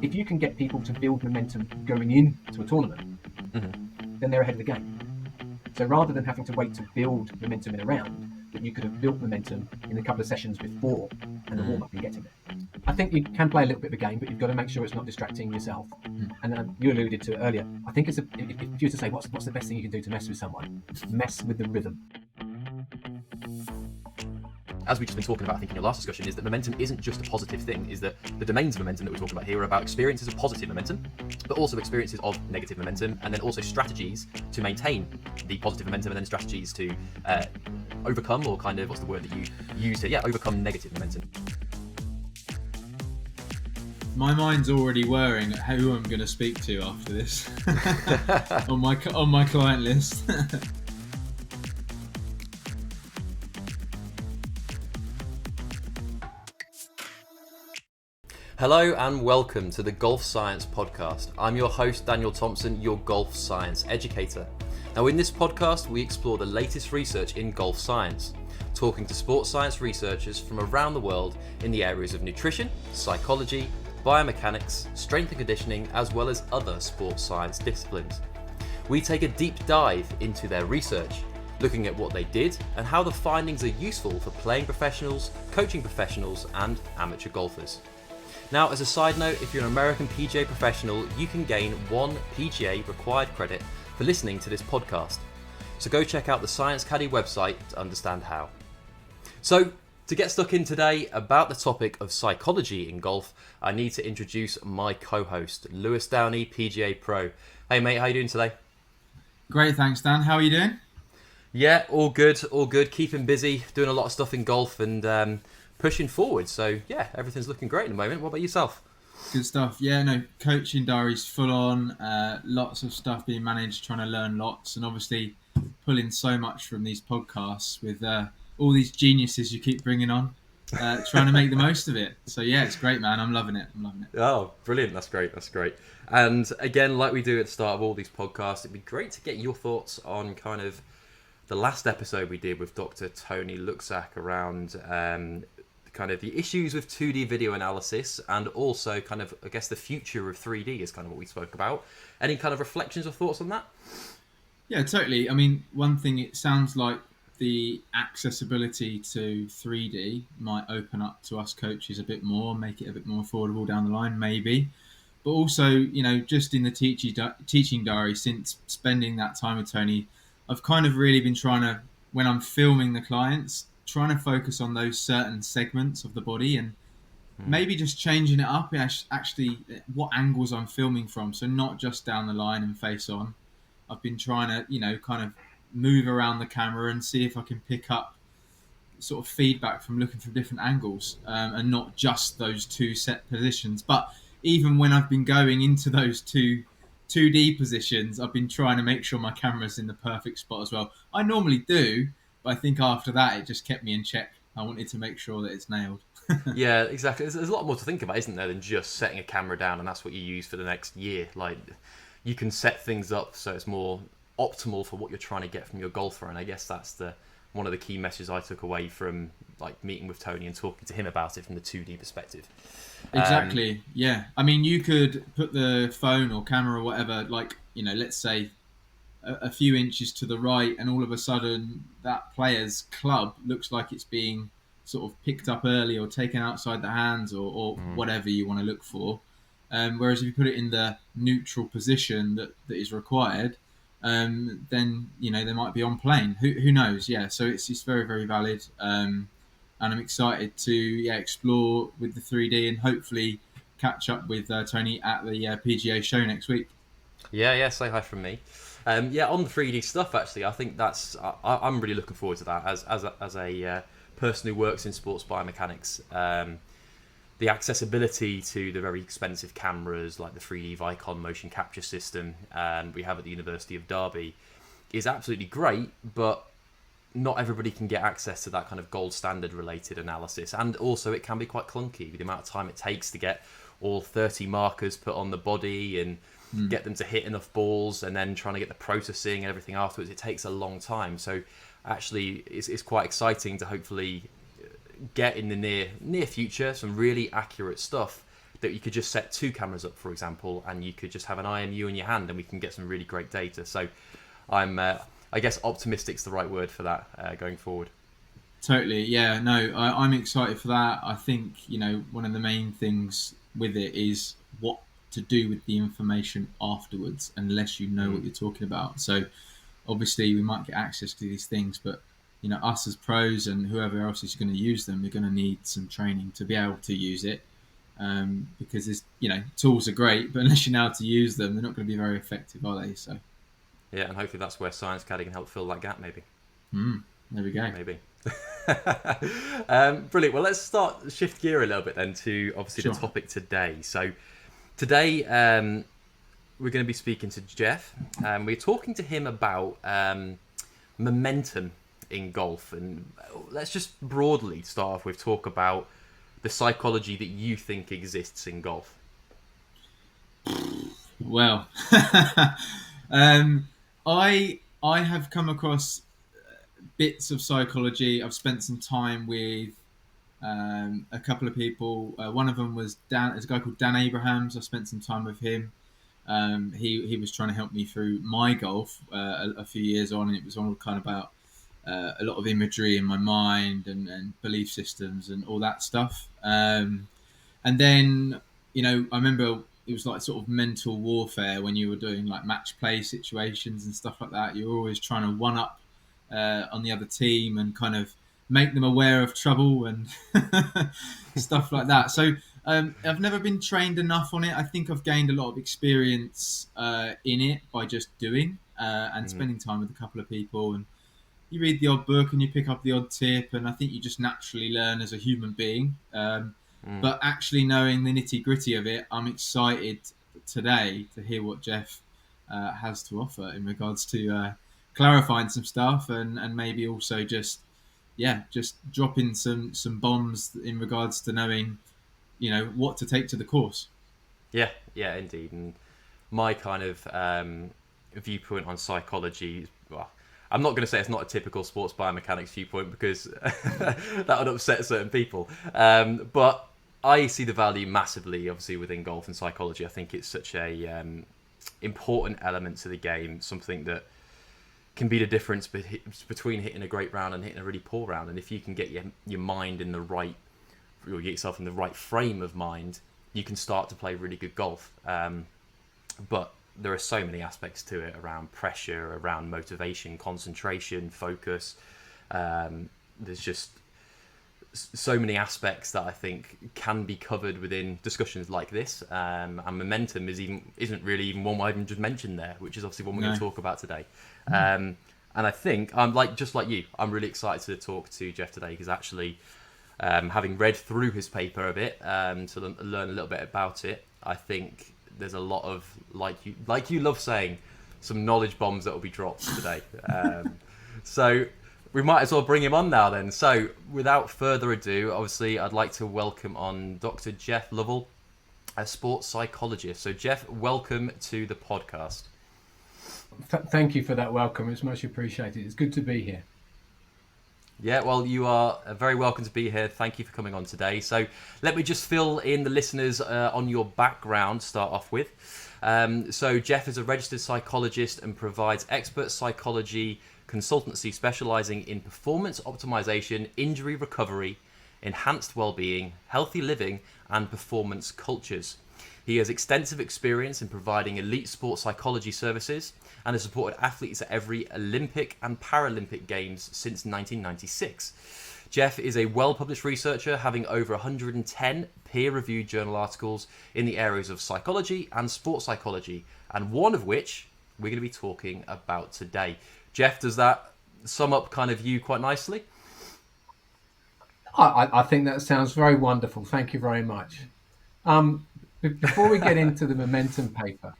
if you can get people to build momentum going into a tournament, then they're ahead of the game. So rather than having to wait to build momentum in a round, that you could have built momentum in a couple of sessions before and the warm-up and getting there. I think you can play a little bit of a game, but you've got to make sure it's not distracting yourself. And you alluded to it earlier. I think if you were to say what's the best thing you can do to mess with someone, mess with the rhythm. As we've just been talking about, I think in your last discussion, is that momentum isn't just a positive thing, is that the domains of momentum that we're talking about here are about experiences of positive momentum, but also experiences of negative momentum, and then also strategies to maintain the positive momentum, and then strategies to overcome, or kind of, what's the word that you used here? Yeah, overcome negative momentum. My mind's already whirring at who I'm going to speak to after this on my client list. Hello and welcome to the Golf Science Podcast. I'm your host, Daniel Thompson, your golf science educator. Now in this podcast, we explore the latest research in golf science, talking to sports science researchers from around the world in the areas of nutrition, psychology, biomechanics, strength and conditioning, as well as other sports science disciplines. We take a deep dive into their research, looking at what they did and how the findings are useful for playing professionals, coaching professionals, and amateur golfers. Now, as a side note, if you're an American PGA professional, you can gain 1 PGA required credit for listening to this podcast. So go check out the Science Caddy website to understand how. So, to get stuck in today about the topic of psychology in golf, I need to introduce my co-host, Lewis Downey, PGA Pro. Hey mate, how you doing today? Great, thanks Dan. How are you doing? Yeah, all good. Keeping busy, doing a lot of stuff in golf and pushing forward. So yeah, everything's looking great at the moment. What about yourself? Good stuff. Yeah, no, coaching diary's full on. Lots of stuff being managed, trying to learn lots, and obviously pulling so much from these podcasts with all these geniuses you keep bringing on, trying to make the most of it. So yeah, it's great, man. I'm loving it. Oh, brilliant. That's great. And again, like we do at the start of all these podcasts, it'd be great to get your thoughts on kind of the last episode we did with Dr. Tony Luxak around kind of the issues with 2D video analysis, and also kind of, I guess, the future of 3D is kind of what we spoke about. Any kind of reflections or thoughts on that? Yeah, totally. I mean, one thing, it sounds like the accessibility to 3D might open up to us coaches a bit more, make it a bit more affordable down the line, maybe. But also, you know, just in the teaching diary, since spending that time with Tony, I've kind of really been trying to, when I'm filming the clients, trying to focus on those certain segments of the body and maybe just changing it up, actually what angles I'm filming from. So not just down the line and face on. I've been trying to, you know, kind of move around the camera and see if I can pick up sort of feedback from looking from different angles, and not just those two set positions. But even when I've been going into those 2D positions, I've been trying to make sure my camera's in the perfect spot as well. I normally do, but I think after that, it just kept me in check. I wanted to make sure that it's nailed. Yeah, exactly. There's a lot more to think about, isn't there, than just setting a camera down and that's what you use for the next year. Like, you can set things up so it's more optimal for what you're trying to get from your golfer, and I guess that's one of the key messages I took away from like meeting with Tony and talking to him about it from the 2D perspective. Exactly. Yeah. I mean, you could put the phone or camera or whatever, like, you know, let's say a few inches to the right, and all of a sudden that player's club looks like it's being sort of picked up early or taken outside the hands or whatever you want to look for. Whereas if you put it in the neutral position that is required, then, you know, they might be on plane. Who knows? Yeah. So it's very, very valid. And I'm excited to explore with the 3D and hopefully catch up with Tony at the PGA show next week. Yeah, say hi from me. On the 3D stuff, actually, I think I'm really looking forward to that as a person who works in sports biomechanics. The accessibility to the very expensive cameras like the 3D Vicon motion capture system we have at the University of Derby is absolutely great, but not everybody can get access to that kind of gold standard related analysis, and also it can be quite clunky with the amount of time it takes to get all 30 markers put on the body and get them to hit enough balls, and then trying to get the processing and everything afterwards. It takes a long time. So actually it's quite exciting to hopefully get in the near future some really accurate stuff that you could just set 2 cameras up, for example, and you could just have an IMU in your hand and we can get some really great data. So I'm, I guess optimistic's the right word for that going forward. Totally, yeah. No, I'm excited for that. I think, one of the main things with it is what to do with the information afterwards, unless you know what you're talking about. So obviously we might get access to these things, but us as pros and whoever else is going to use them, they're going to need some training to be able to use it. Because tools are great, but unless you know how to use them, they're not going to be very effective, are they? So yeah, and hopefully that's where Science Caddy can help fill that gap, maybe. There we go. Maybe. Brilliant. Well, let's shift gear a little bit then to obviously the topic today. So today we're going to be speaking to Geoff. We're talking to him about momentum in golf, and let's just broadly start off with talk about the psychology that you think exists in golf. Well, I have come across bits of psychology. I've spent some time with a couple of people. One of them was there's a guy called Dan Abrahams. I spent some time with him. He was trying to help me through my golf a few years on, and it was all kind of about a lot of imagery in my mind and belief systems and all that stuff. And then, I remember it was like sort of mental warfare when you were doing like match play situations and stuff like that. You were always trying to one up on the other team and kind of make them aware of trouble and stuff like that. So I've never been trained enough on it. I think I've gained a lot of experience in it by just doing and spending time with a couple of people. And you read the odd book and you pick up the odd tip, and I think you just naturally learn as a human being. But actually knowing the nitty gritty of it, I'm excited today to hear what Geoff has to offer in regards to clarifying some stuff and maybe also just dropping some bombs in regards to knowing, what to take to the course. Yeah, indeed. And my kind of viewpoint on psychology, well, I'm not going to say it's not a typical sports biomechanics viewpoint because that would upset certain people. But I see the value massively, obviously, within golf and psychology. I think it's such a important element to the game, something that can be the difference between hitting a great round and hitting a really poor round. And if you can get your mind in the right, or get yourself in the right frame of mind, you can start to play really good golf. But there are so many aspects to it around pressure, around motivation, concentration, focus. There's just so many aspects that I think can be covered within discussions like this. And momentum isn't really even one I even just mentioned there, which is obviously one we're going to talk about today. And I think just like you, I'm really excited to talk to Geoff today because actually, having read through his paper a bit to learn a little bit about it, I think there's a lot of like you love saying, some knowledge bombs that will be dropped today. So we might as well bring him on now then. So without further ado, obviously I'd like to welcome on Dr Geoff Lovell, a sports psychologist. So Geoff, welcome to the podcast. Thank you for that welcome. It's much appreciated. It's good to be here. Yeah, well, you are very welcome to be here. Thank you for coming on today. So let me just fill in the listeners on your background to start off with. So Geoff is a registered psychologist and provides expert psychology consultancy specializing in performance optimization, injury recovery, enhanced well-being, healthy living, and performance cultures. He has extensive experience in providing elite sports psychology services and has supported athletes at every Olympic and Paralympic Games since 1996. Geoff is a well-published researcher, having over 110 peer-reviewed journal articles in the areas of psychology and sports psychology, and one of which we're going to be talking about today. Geoff, does that sum up kind of you quite nicely? I think that sounds very wonderful. Thank you very much. Before we get into the momentum paper,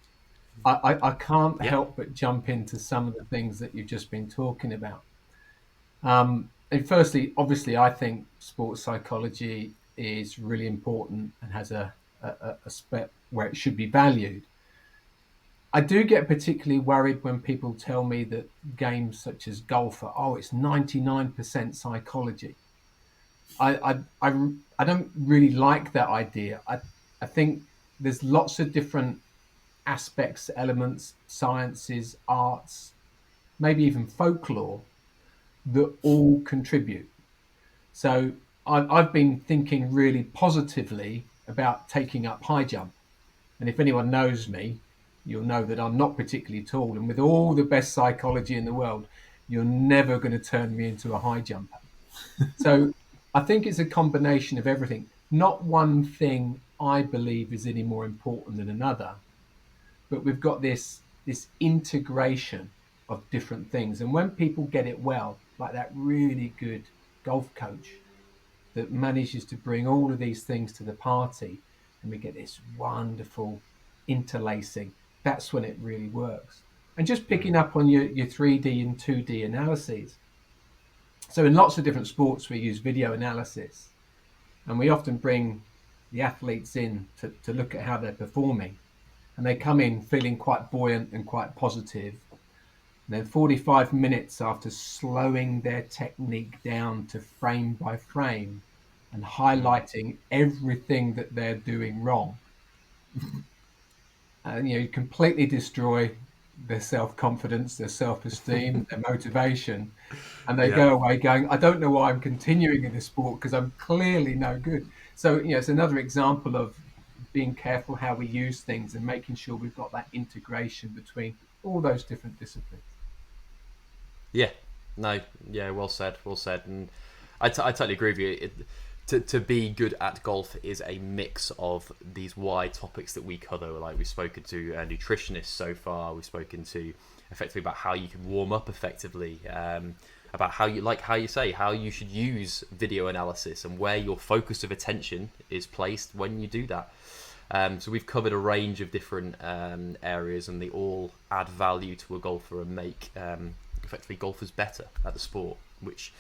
I can't help but jump into some of the things that you've just been talking about. And firstly, obviously, I think sports psychology is really important and has a spec where it should be valued. I do get particularly worried when people tell me that games such as golf it's 99% psychology. I don't really like that idea. I think there's lots of different aspects, elements, sciences, arts, maybe even folklore that all contribute. So I've been thinking really positively about taking up high jump. And if anyone knows me, you'll know that I'm not particularly tall. And with all the best psychology in the world, you're never going to turn me into a high jumper. So I think it's a combination of everything. Not one thing I believe is any more important than another, but we've got this integration of different things. And when people get it well, like that really good golf coach that manages to bring all of these things to the party, and we get this wonderful interlacing, that's when it really works. And just picking up on your 3D and 2D analyses. So in lots of different sports, we use video analysis, and we often bring the athletes in to look at how they're performing. And they come in feeling quite buoyant and quite positive. And then 45 minutes after slowing their technique down to frame by frame and highlighting everything that they're doing wrong, and you completely destroy their self-confidence, their self-esteem, their motivation, and they go away going, I don't know why I'm continuing in this sport because I'm clearly no good. So it's another example of being careful how we use things and making sure we've got that integration between all those different disciplines. Well said, and I totally agree with you. To be good at golf is a mix of these wide topics that we cover. Like we've spoken to a nutritionist so far, we've spoken to effectively about how you can warm up effectively, about how you should use video analysis and where your focus of attention is placed when you do that. So we've covered a range of different areas, and they all add value to a golfer and make effectively golfers better at the sport, which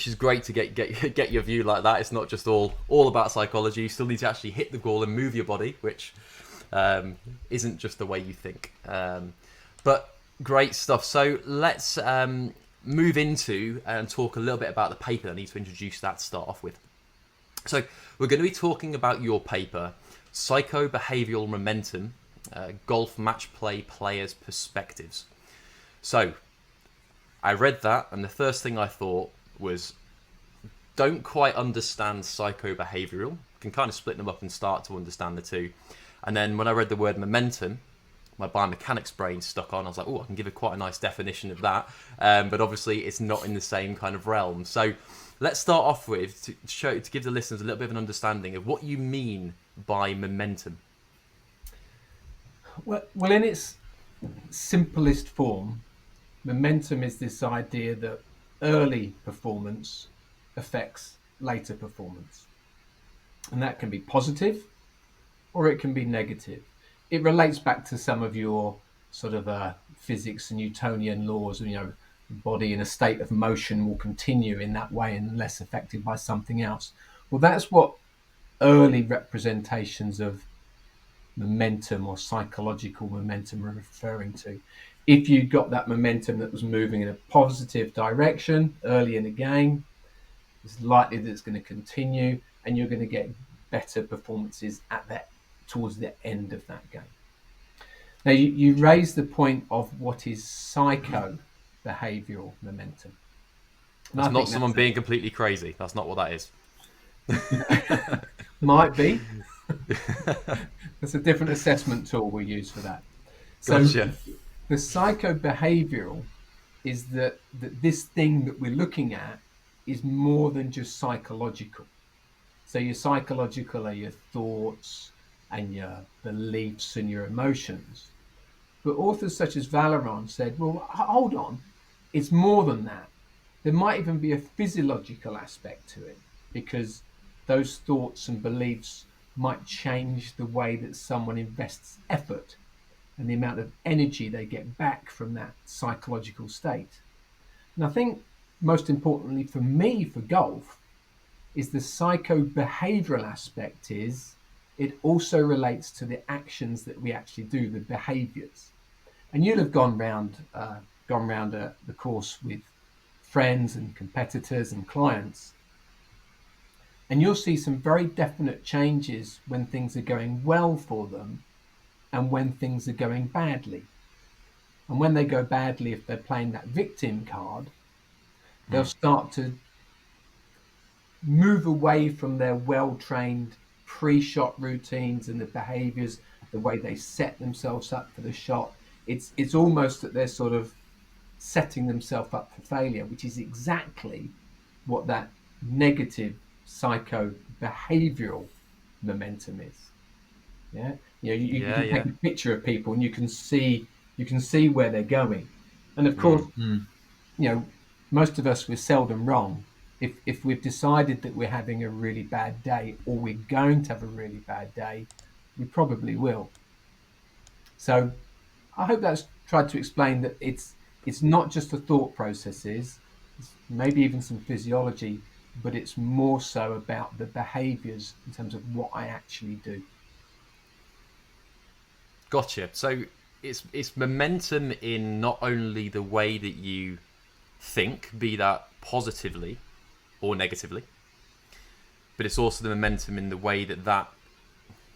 is great to get your view like that. It's not just all about psychology. You still need to actually hit the ball and move your body, which isn't just the way you think. But great stuff. So let's move into and talk a little bit about the paper. I need to introduce that to start off with. So we're going to be talking about your paper, Psycho-Behavioral Momentum, Golf Match Play Players' Perspectives. So I read that, and the first thing I thought was, don't quite understand psycho-behavioral. Can kind of split them up and start to understand the two. And then when I read the word momentum, my biomechanics brain stuck on. I was like, I can give quite a nice definition of that. But obviously it's not in the same kind of realm. So let's start off with, to give the listeners a little bit of an understanding of what you mean by momentum. Well, in its simplest form, momentum is this idea that early performance affects later performance. And that can be positive or it can be negative. It relates back to some of your sort of physics and Newtonian laws. The body in a state of motion will continue in that way unless affected by something else. Well, that's what early representations of momentum or psychological momentum are referring to. If you got that momentum that was moving in a positive direction early in the game, it's likely that it's going to continue, and you're going to get better performances towards the end of that game. Now, you raise the point of what is psycho-behavioral momentum. That's not someone being completely crazy. That's not what that is. Might be. That's a different assessment tool we use for that. So gotcha. The psycho-behavioral is that this thing that we're looking at is more than just psychological. So your psychological are your thoughts and your beliefs and your emotions. But authors such as Valeron said, well, hold on, it's more than that. There might even be a physiological aspect to it, because those thoughts and beliefs might change the way that someone invests effort and the amount of energy they get back from that psychological state. And I think most importantly for me, for golf, is the psycho-behavioral aspect is it also relates to the actions that we actually do, the behaviors. And you'll have gone round the course with friends and competitors and clients. And you'll see some very definite changes when things are going well for them and when things are going badly. And when they go badly, if they're playing that victim card, they'll start to move away from their well-trained pre-shot routines and the behaviors, the way they set themselves up for the shot. It's almost that they're sort of setting themselves up for failure, which is exactly what that negative psycho-behavioral momentum is. Yeah, you can take a picture of people and you can see where they're going. And of course, most of us, we're seldom wrong. If we've decided that we're having a really bad day or we're going to have a really bad day, we probably will. So I hope that's tried to explain that it's not just the thought processes, it's maybe even some physiology, but it's more so about the behaviors in terms of what I actually do. Gotcha. So it's momentum in not only the way that you think, be that positively or negatively, but it's also the momentum in the way that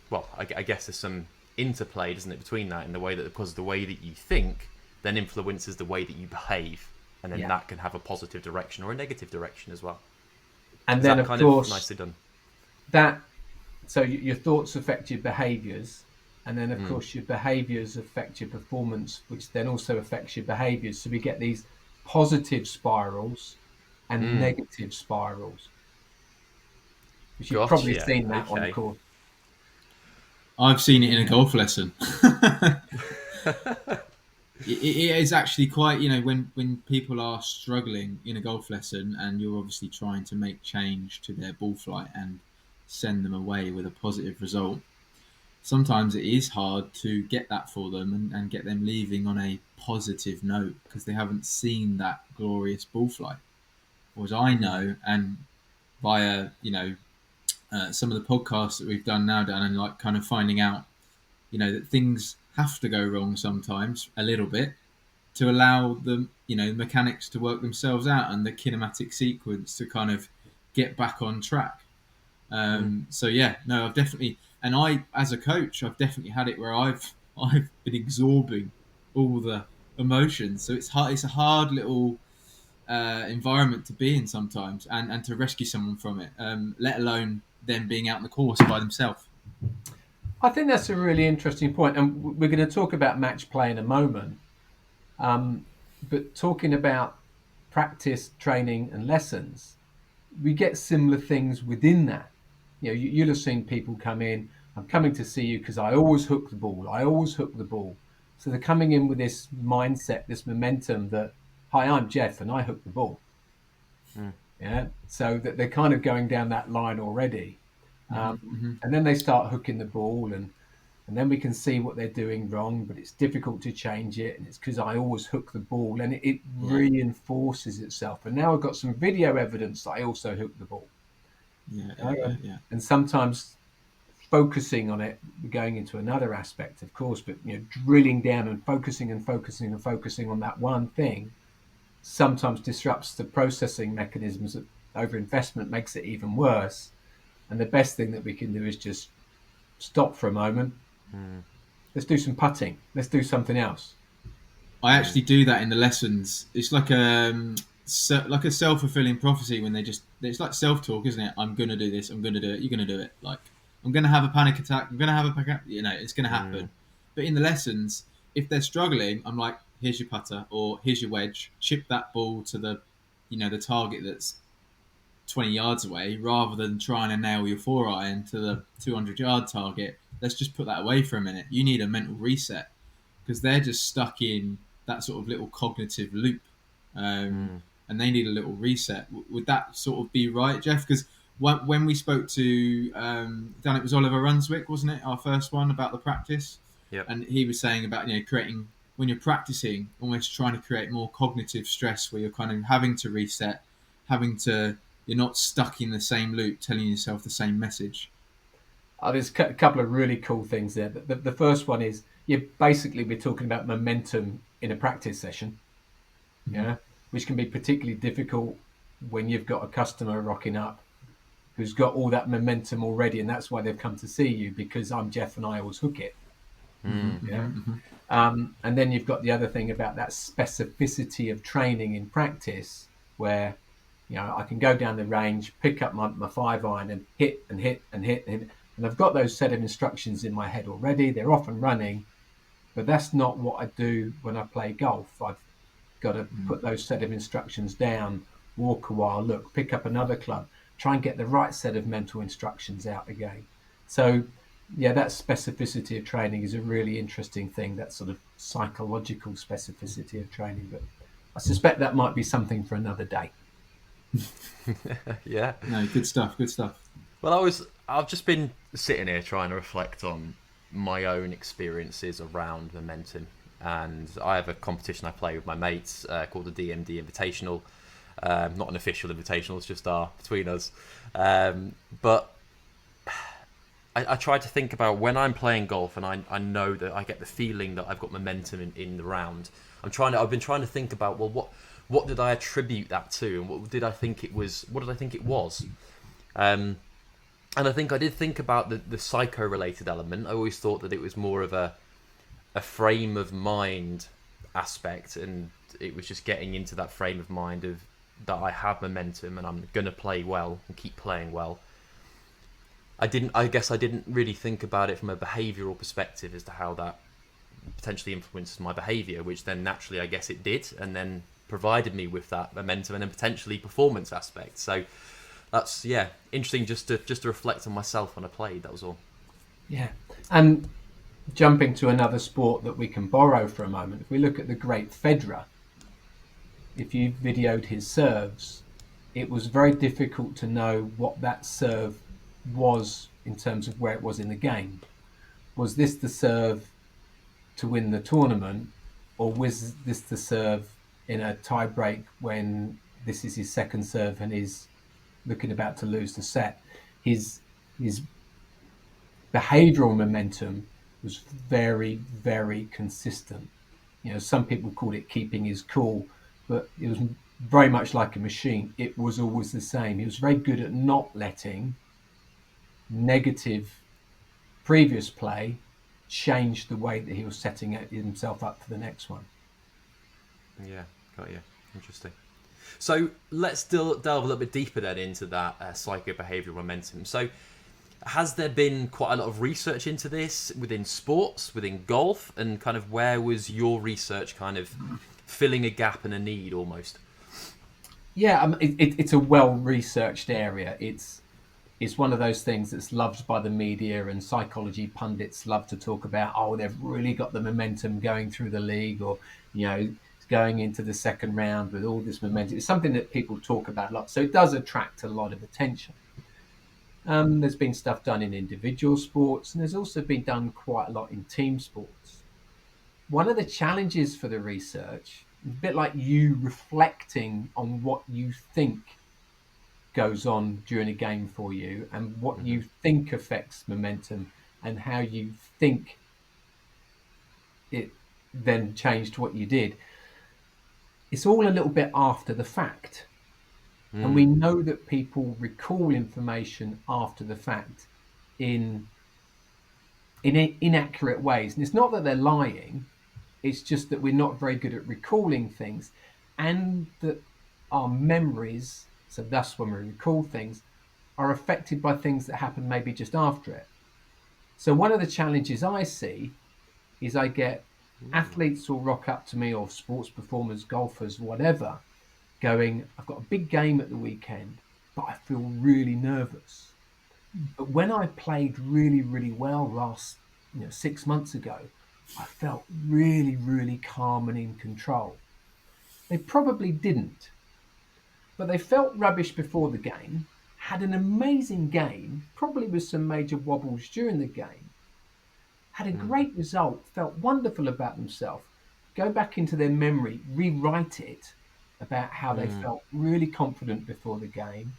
well, I guess there's some interplay, doesn't it, between that, in the way that, because the way that you think then influences the way that you behave, and then that can have a positive direction or a negative direction as well. And then, of course, nicely done. So your thoughts affect your behaviors, and then of course your behaviors affect your performance, which then also affects your behaviors. So we get these positive spirals and negative spirals, which you've probably seen that on the course. I've seen it in a golf lesson. It is actually quite, when people are struggling in a golf lesson and you're obviously trying to make change to their ball flight and send them away with a positive result, sometimes it is hard to get that for them and get them leaving on a positive note because they haven't seen that glorious ball flight. Whereas I know, and via, some of the podcasts that we've done now, Dan, and like kind of finding out, that things have to go wrong sometimes a little bit to allow the mechanics to work themselves out and the kinematic sequence to kind of get back on track. So yeah, no, I've definitely, and I, as a coach, I've definitely had it where I've been absorbing all the emotions. So it's hard. It's a hard little environment to be in sometimes, and to rescue someone from it, let alone them being out in the course by themselves. I think that's a really interesting point, and we're going to talk about match play in a moment. But talking about practice, training, and lessons, we get similar things within that. You'll have seen people come in. I'm coming to see you because I always hook the ball. I always hook the ball. So they're coming in with this mindset, this momentum that, hi, I'm Geoff and I hook the ball. Yeah. So that they're kind of going down that line already. And then they start hooking the ball, and then we can see what they're doing wrong, but it's difficult to change it, and it's because I always hook the ball, and it reinforces itself. And now I've got some video evidence that I also hook the ball. And sometimes focusing on it, going into another aspect, of course, but drilling down and focusing on that one thing sometimes disrupts the processing mechanisms. That overinvestment makes it even worse. And the best thing that we can do is just stop for a moment. Let's do some putting. Let's do something else. I actually do that in the lessons. It's like a self-fulfilling prophecy when it's like self-talk, isn't it? I'm going to do this. I'm going to do it. You're going to do it. Like, I'm going to have a panic attack. I'm going to have a panic. It's going to happen. But in the lessons, if they're struggling, I'm like, here's your putter or here's your wedge. Chip that ball to the target that's 20 yards away, rather than trying to nail your 4-iron to the 200-yard target. Let's just put that away for a minute. You need a mental reset because they're just stuck in that sort of little cognitive loop, and they need a little reset. Would that sort of be right, Geoff? Because when we spoke to Dan, it was Oliver Runswick, wasn't it? Our first one about the practice. Yep. And he was saying about creating, when you're practicing, almost trying to create more cognitive stress where you're kind of having to reset, you're not stuck in the same loop, telling yourself the same message. There's a couple of really cool things there. The first one is, basically we're talking about momentum in a practice session, which can be particularly difficult when you've got a customer rocking up who's got all that momentum already, and that's why they've come to see you, because I'm Geoff and I always hook it. And then you've got the other thing about that specificity of training in practice, where I can go down the range, pick up my 5-iron and hit and hit and hit and hit, and I've got those set of instructions in my head already. They're off and running, but that's not what I do when I play golf. I've got to put those set of instructions down, walk a while, look, pick up another club, try and get the right set of mental instructions out again. So yeah, that specificity of training is a really interesting thing, that sort of psychological specificity of training. But I suspect that might be something for another day. Yeah. No, good stuff. Well, I've just been sitting here trying to reflect on my own experiences around momentum. And I have a competition I play with my mates called the DMD Invitational. Not an official invitational, it's just between us. But I try to think about when I'm playing golf, and I know that I get the feeling that I've got momentum in the round. I've been trying to think about, well, what did I attribute that to, and what did I think it was? And I think I did think about the psycho-related element. I always thought that it was more of a frame of mind aspect, and it was just getting into that frame of mind of that I have momentum and I'm going to play well and keep playing well. I guess I didn't really think about it from a behavioural perspective as to how that potentially influences my behaviour, which then naturally I guess it did, and then provided me with that momentum and then potentially performance aspect. So that's interesting just to reflect on myself when I played. That was all. Yeah. And jumping to another sport that we can borrow for a moment, if we look at the great Federer, if you videoed his serves, it was very difficult to know what that serve was in terms of where it was in the game. Was this the serve to win the tournament, or was this the serve in a tie break when this is his second serve and he's looking about to lose the set? His behavioural momentum was very, very consistent. Some people called it keeping his cool, but it was very much like a machine. It was always the same. He was very good at not letting negative previous play change the way that he was setting himself up for the next one. Yeah, got you. Interesting. So let's delve a little bit deeper then into that psycho-behavioural momentum. So has there been quite a lot of research into this within sports, within golf, and kind of where was your research kind of filling a gap and a need almost? Yeah, it's a well-researched area. It's one of those things that's loved by the media, and psychology pundits love to talk about, they've really got the momentum going through the league, or, going into the second round with all this momentum. It's something that people talk about a lot. So it does attract a lot of attention. There's been stuff done in individual sports, and there's also been done quite a lot in team sports. One of the challenges for the research, a bit like you reflecting on what you think goes on during a game for you, and what you think affects momentum, and how you think it then changed what you did. It's all a little bit after the fact. And we know that people recall information after the fact in inaccurate ways. And it's not that they're lying, it's just that we're not very good at recalling things, and that our memories, so thus when we recall things, are affected by things that happen maybe just after it. So one of the challenges I see is I get athletes will rock up to me, or sports performers, golfers, whatever, going, I've got a big game at the weekend, but I feel really nervous. But when I played really, really well last 6 months ago, I felt really, really calm and in control. They probably didn't, but they felt rubbish before the game, had an amazing game, probably with some major wobbles during the game, had a great result, felt wonderful about themselves, go back into their memory, rewrite it about how they felt really confident before the game,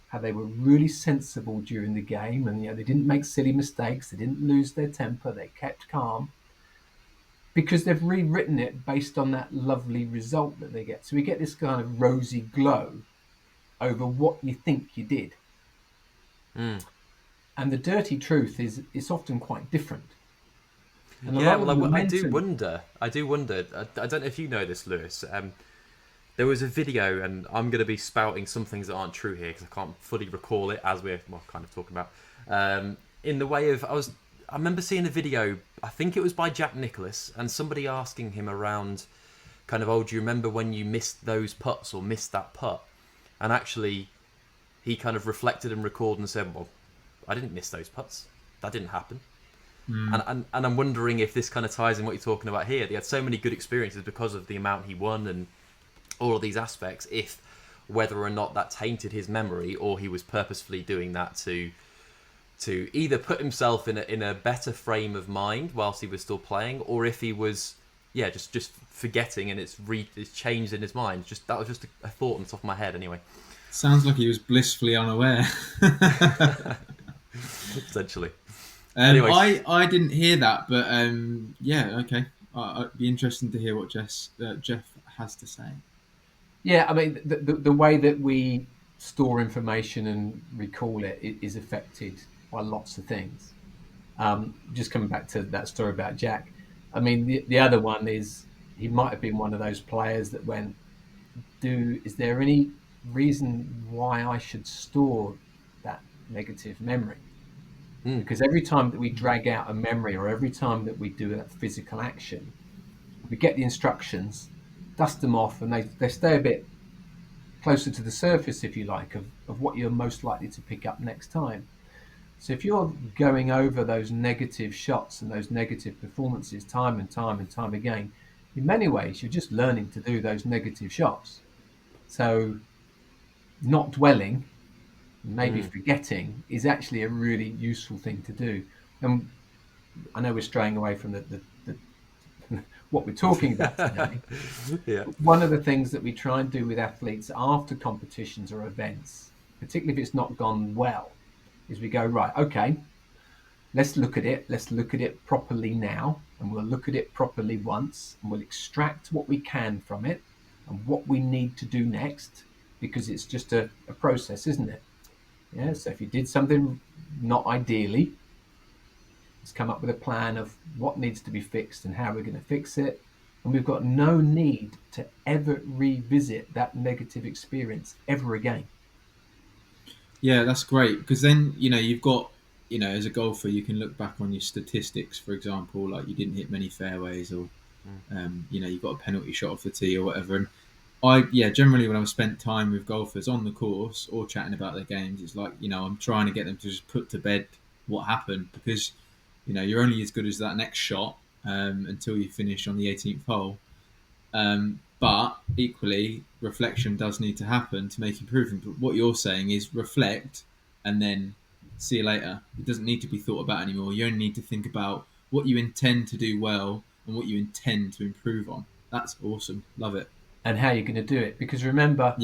how they were really sensible during the game, and they didn't make silly mistakes, they didn't lose their temper, they kept calm, because they've rewritten it based on that lovely result that they get. So we get this kind of rosy glow over what you think you did. And the dirty truth is it's often quite different. And a Yeah, lot of well, the I do momentum, wonder. I don't know if you know this, Lewis. There was a video, and I'm going to be spouting some things that aren't true here because I can't fully recall it as we're kind of talking about. In the way of, I remember seeing a video. I think it was by Jack Nicklaus, and somebody asking him around, kind of, oh, do you remember when you missed those putts or missed that putt? And actually, he kind of reflected and recalled and said, well, I didn't miss those putts. That didn't happen. And I'm wondering if this kind of ties in what you're talking about here. He had so many good experiences because of the amount he won and all of these aspects, if whether or not that tainted his memory or he was purposefully doing that to either put himself in a better frame of mind whilst he was still playing, or if he was just forgetting and it's changed in his mind. That was just a thought on the top of my head anyway. Sounds like he was blissfully unaware. Essentially. Anyways. I didn't hear that, but okay. I'd be interested to hear what Geoff has to say. yeah, I mean, the way that we store information and recall it is affected by lots of things. Just coming back to that story about Jack, I mean, the other one is he might have been one of those players that went, is there any reason why I should store that negative memory? Because every time that we drag out a memory or every time that we do a physical action, we get the instructions, dust them off, and they stay a bit closer to the surface, if you like, of what you're most likely to pick up next time. So if you're going over those negative shots and those negative performances time and time and time again, in many ways, you're just learning to do those negative shots. So not dwelling, maybe forgetting, is actually a really useful thing to do. And I know we're straying away from the what we're talking about today. Yeah. One of the things that we try and do with athletes after competitions or events, particularly if it's not gone well, is we go, right, okay, let's look at it. Let's look at it properly now. And we'll look at it properly once, and we'll extract what we can from it and what we need to do next, because it's just a process, isn't it? Yeah. So if you did something not ideally, let's come up with a plan of what needs to be fixed and how we're going to fix it. And we've got no need to ever revisit that negative experience ever again. Yeah, that's great, because then, you've got, as a golfer, you can look back on your statistics, for example, like you didn't hit many fairways, or, you got a penalty shot off the tee or whatever. And generally when I've spent time with golfers on the course or chatting about their games, it's like, I'm trying to get them to just put to bed what happened, because, you're only as good as that next shot until you finish on the 18th hole. But equally, reflection does need to happen to make improvement. But what you're saying is reflect and then see you later. It doesn't need to be thought about anymore. You only need to think about what you intend to do well and what you intend to improve on. That's awesome. Love it. And how you're going to do it. Because remember,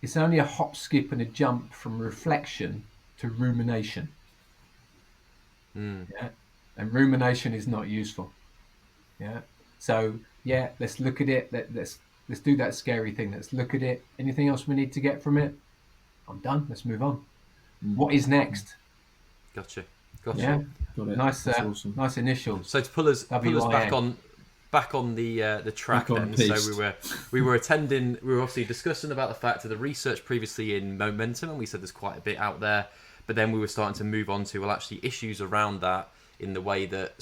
it's only a hop, skip and a jump from reflection to rumination. Yeah? And rumination is not useful. Yeah. So, let's look at it. Let's do that scary thing. Let's look at it. Anything else we need to get from it? I'm done. Let's move on. What is next? Gotcha. Yeah. Got it. Nice. That's awesome. Nice initials. So to pull us back on the track then. So we were obviously discussing about the fact of the research previously in momentum, and we said there's quite a bit out there, but then we were starting to move on to actually issues around that, in the way that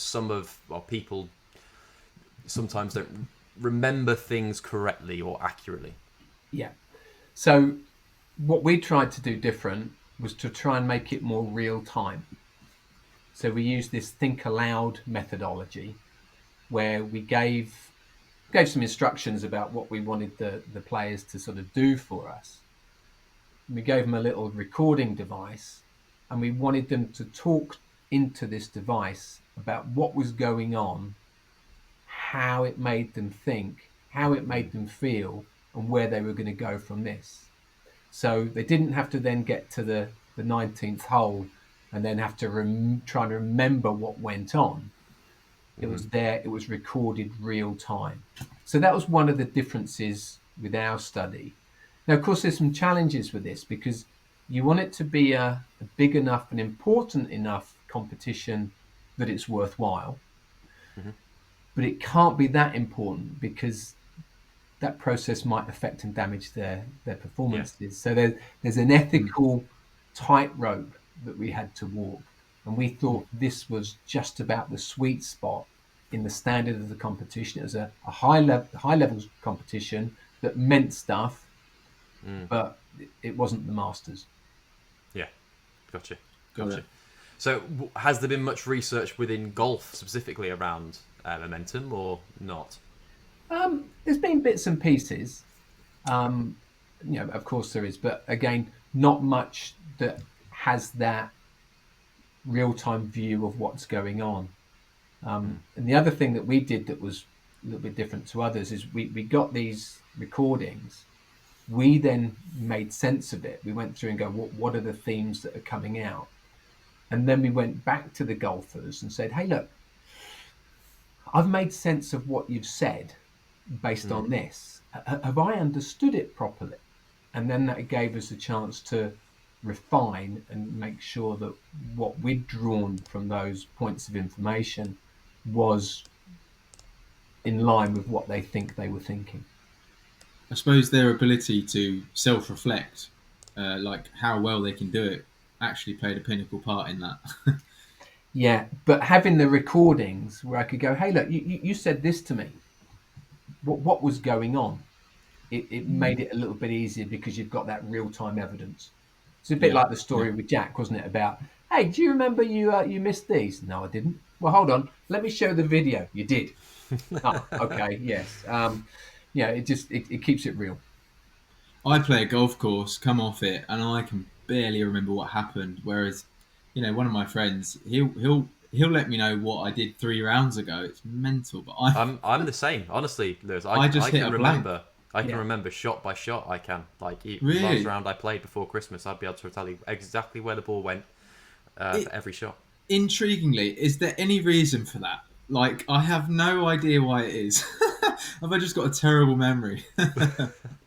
people sometimes don't remember things correctly or accurately. Yeah. So what we tried to do different was to try and make it more real time. So we used this think aloud methodology, where we gave some instructions about what we wanted the players to sort of do for us. We gave them a little recording device, and we wanted them to talk into this device about what was going on, how it made them think, how it made them feel, and where they were going to go from this. So they didn't have to then get to the 19th hole and then have to try and remember what went on. It was there, it was recorded real time. So that was one of the differences with our study. Now, of course, there's some challenges with this, because you want it to be a big enough and important enough competition that it's worthwhile. Mm-hmm. But it can't be that important because that process might affect and damage their performances. So there's an ethical tightrope that we had to walk, and we thought this was just about the sweet spot in the standard of the competition. It was a high levels competition that meant stuff, but it wasn't the Masters. Yeah, gotcha. Got it. So, has there been much research within golf specifically around momentum, or not? There's been bits and pieces. Of course there is, but again, not much that has that real-time view of what's going on. And the other thing that we did that was a little bit different to others is we got these recordings. We then made sense of it. We went through and go, what are the themes that are coming out? And then we went back to the golfers and said, hey, look, I've made sense of what you've said based on this. Have I understood it properly? And then that gave us a chance to refine and make sure that what we'd drawn from those points of information was in line with what they think they were thinking. I suppose their ability to self-reflect, like how well they can do it, actually played a pinnacle part in that. Yeah, but having the recordings where I could go, hey, look, you said this to me. What was going on? It made it a little bit easier because you've got that real-time evidence. It's a bit like the story with Jack, wasn't it? About, hey, do you remember you missed these? No, I didn't. Well, hold on. Let me show the video. You did. Oh, okay, yes. It keeps it real. I play a golf course, come off it, and I can barely remember what happened. Whereas, one of my friends, he'll let me know what I did 3 rounds ago. It's mental, but I'm the same, honestly, Lewis. I just hit can a remember. blank. I can remember shot by shot. I can Really? last round I played before Christmas, I'd be able to tell you exactly where the ball went for every shot. Intriguingly, is there any reason for that? Like, I have no idea why it is. Have I just got a terrible memory?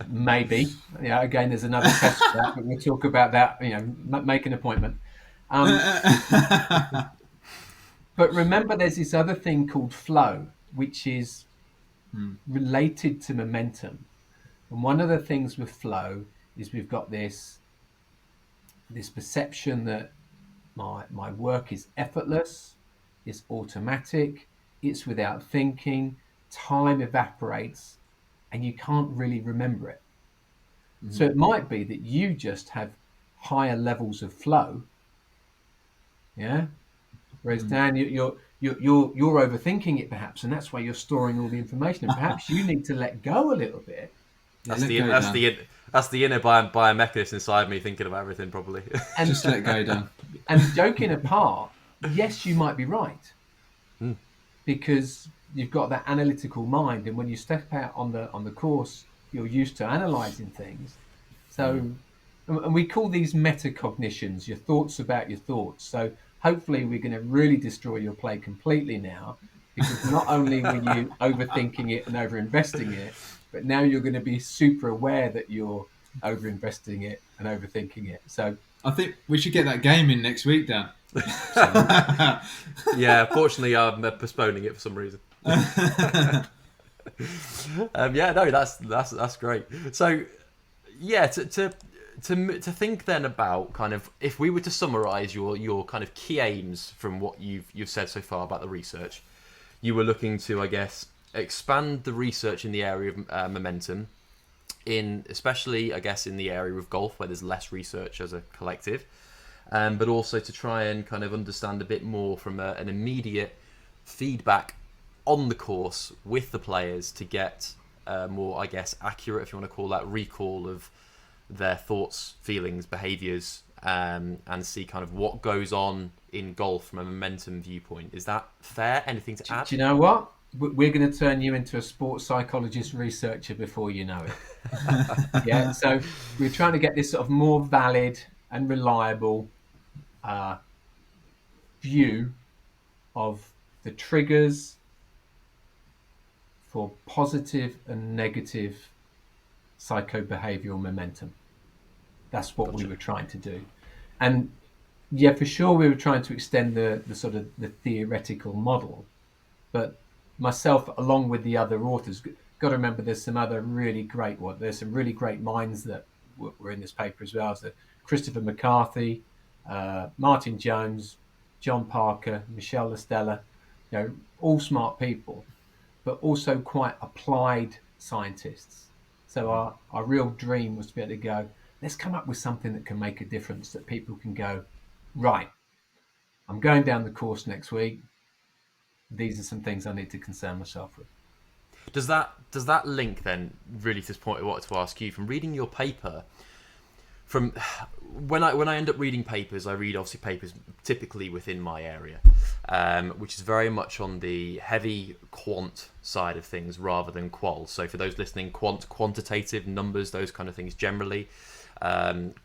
Maybe. Yeah. Again, there's another test for that, but we'll talk about that. Make an appointment. But remember, there's this other thing called flow, which is related to momentum. And one of the things with flow is we've got this perception that my work is effortless, it's automatic, it's without thinking, time evaporates, and you can't really remember it. So it might be that you just have higher levels of flow, yeah. Whereas Dan, you're overthinking it perhaps, and that's why you're storing all the information. And perhaps you need to let go a little bit. That's the inner biomechanism inside me thinking about everything, probably. And just let go, Dan. And joking apart, yes, you might be right, because you've got that analytical mind, and when you step out on the course, you're used to analysing things. So, and we call these metacognitions, your thoughts about your thoughts. So hopefully we're going to really destroy your play completely now, because not only were you overthinking it and overinvesting it, but now you're going to be super aware that you're overinvesting it and overthinking it. So I think we should get that game in next week, Dan. Yeah, fortunately, I'm postponing it for some reason. That's great. So, yeah, to think then about kind of, if we were to summarise your kind of key aims from what you've said so far about the research, you were looking to, I guess, expand the research in the area of momentum, especially, I guess, in the area of golf where there's less research as a collective, but also to try and kind of understand a bit more from an immediate feedback on the course with the players to get more, I guess, accurate, if you want to call that, recall of their thoughts, feelings, behaviours, and see kind of what goes on in golf from a momentum viewpoint. Is that fair? Anything to add? Do you know what? We're going to turn you into a sports psychologist researcher before you know it. Yeah, so we're trying to get this sort of more valid and reliable view of the triggers for positive and negative psychobehavioral momentum. That's what we Gotcha. were trying to do. And yeah, for sure, we were trying to extend the sort of the theoretical model. But myself, along with the other authors, got to remember there's some other really great there's some really great minds that were in this paper as well. So Christopher McCarthy, Martin Jones, John Parker, Michelle Lestella, all smart people, but also quite applied scientists. So our real dream was to be able to go, let's come up with something that can make a difference, that people can go, right, I'm going down the course next week. These are some things I need to concern myself with. Does that link then really to this point I wanted to ask you from reading your paper? From when I end up reading papers, I read obviously papers typically within my area, which is very much on the heavy quant side of things rather than qual. So for those listening, quantitative numbers, those kind of things generally,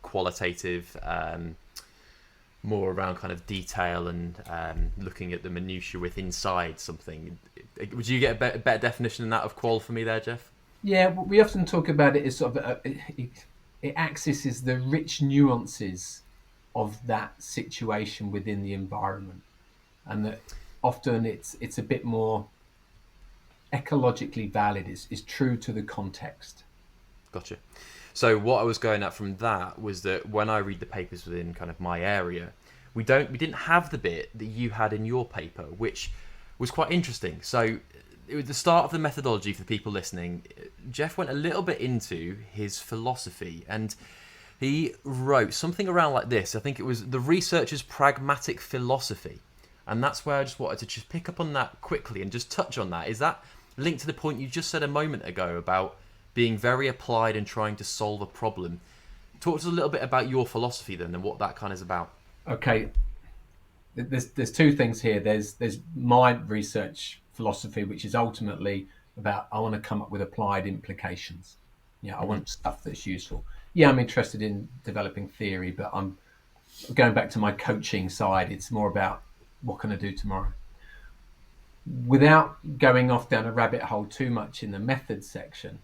qualitative, more around kind of detail and looking at the minutiae with inside something. Would you get a better definition than that of qual for me there, Geoff? Yeah, we often talk about it as sort of it accesses the rich nuances of that situation within the environment, and that often it's a bit more ecologically valid, is true to the context. Gotcha. So what I was going at from that was that when I read the papers within kind of my area, we didn't have the bit that you had in your paper, which was quite interesting. So it was the start of the methodology for the people listening. Geoff went a little bit into his philosophy, and he wrote something around like this. I think it was the researcher's pragmatic philosophy. And that's where I just wanted to just pick up on that quickly and just touch on that. Is that linked to the point you just said a moment ago about being very applied and trying to solve a problem? Talk to us a little bit about your philosophy then and what that kind of is about. Okay, there's two things here. There's my research philosophy, which is ultimately about, I want to come up with applied implications. I want stuff that's useful. Yeah, I'm interested in developing theory, but I'm going back to my coaching side. It's more about what can I do tomorrow? Without going off down a rabbit hole too much in the method section,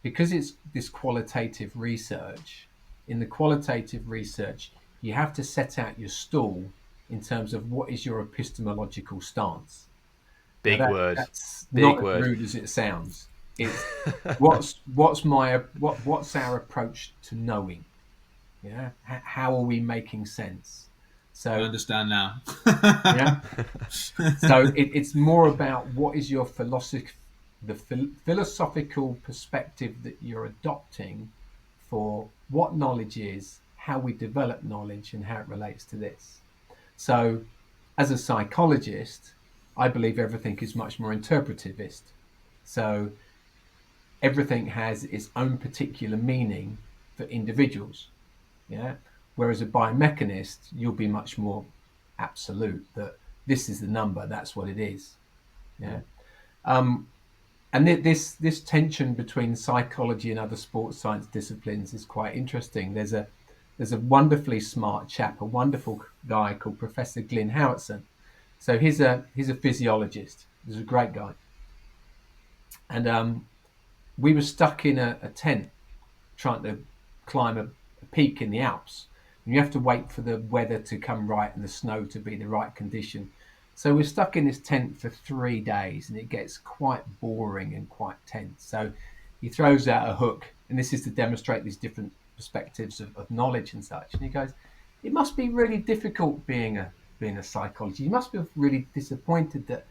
because it's this qualitative research, in the qualitative research, you have to set out your stall in terms of what is your epistemological stance. Big word. That's Big not word. as rude as it sounds. It's what's our approach to knowing? Yeah, how are we making sense? So I understand now. yeah. So it's more about what is your philosophical perspective that you're adopting for what knowledge is, how we develop knowledge, and how it relates to this. So, as a psychologist, I believe everything is much more interpretivist. So, everything has its own particular meaning for individuals. Yeah. Whereas a biomechanist, you'll be much more absolute, that this is the number, that's what it is. Yeah. And this tension between psychology and other sports science disciplines is quite interesting. There's a wonderfully smart chap, a wonderful guy called Professor Glyn Howatson. So he's a physiologist. He's a great guy. And we were stuck in a tent trying to climb a peak in the Alps. And you have to wait for the weather to come right and the snow to be the right condition. So we're stuck in this tent for 3 days, and it gets quite boring and quite tense. So he throws out a hook, and this is to demonstrate these different perspectives of knowledge and such. And he goes, it must be really difficult being a psychologist. You must be really disappointed that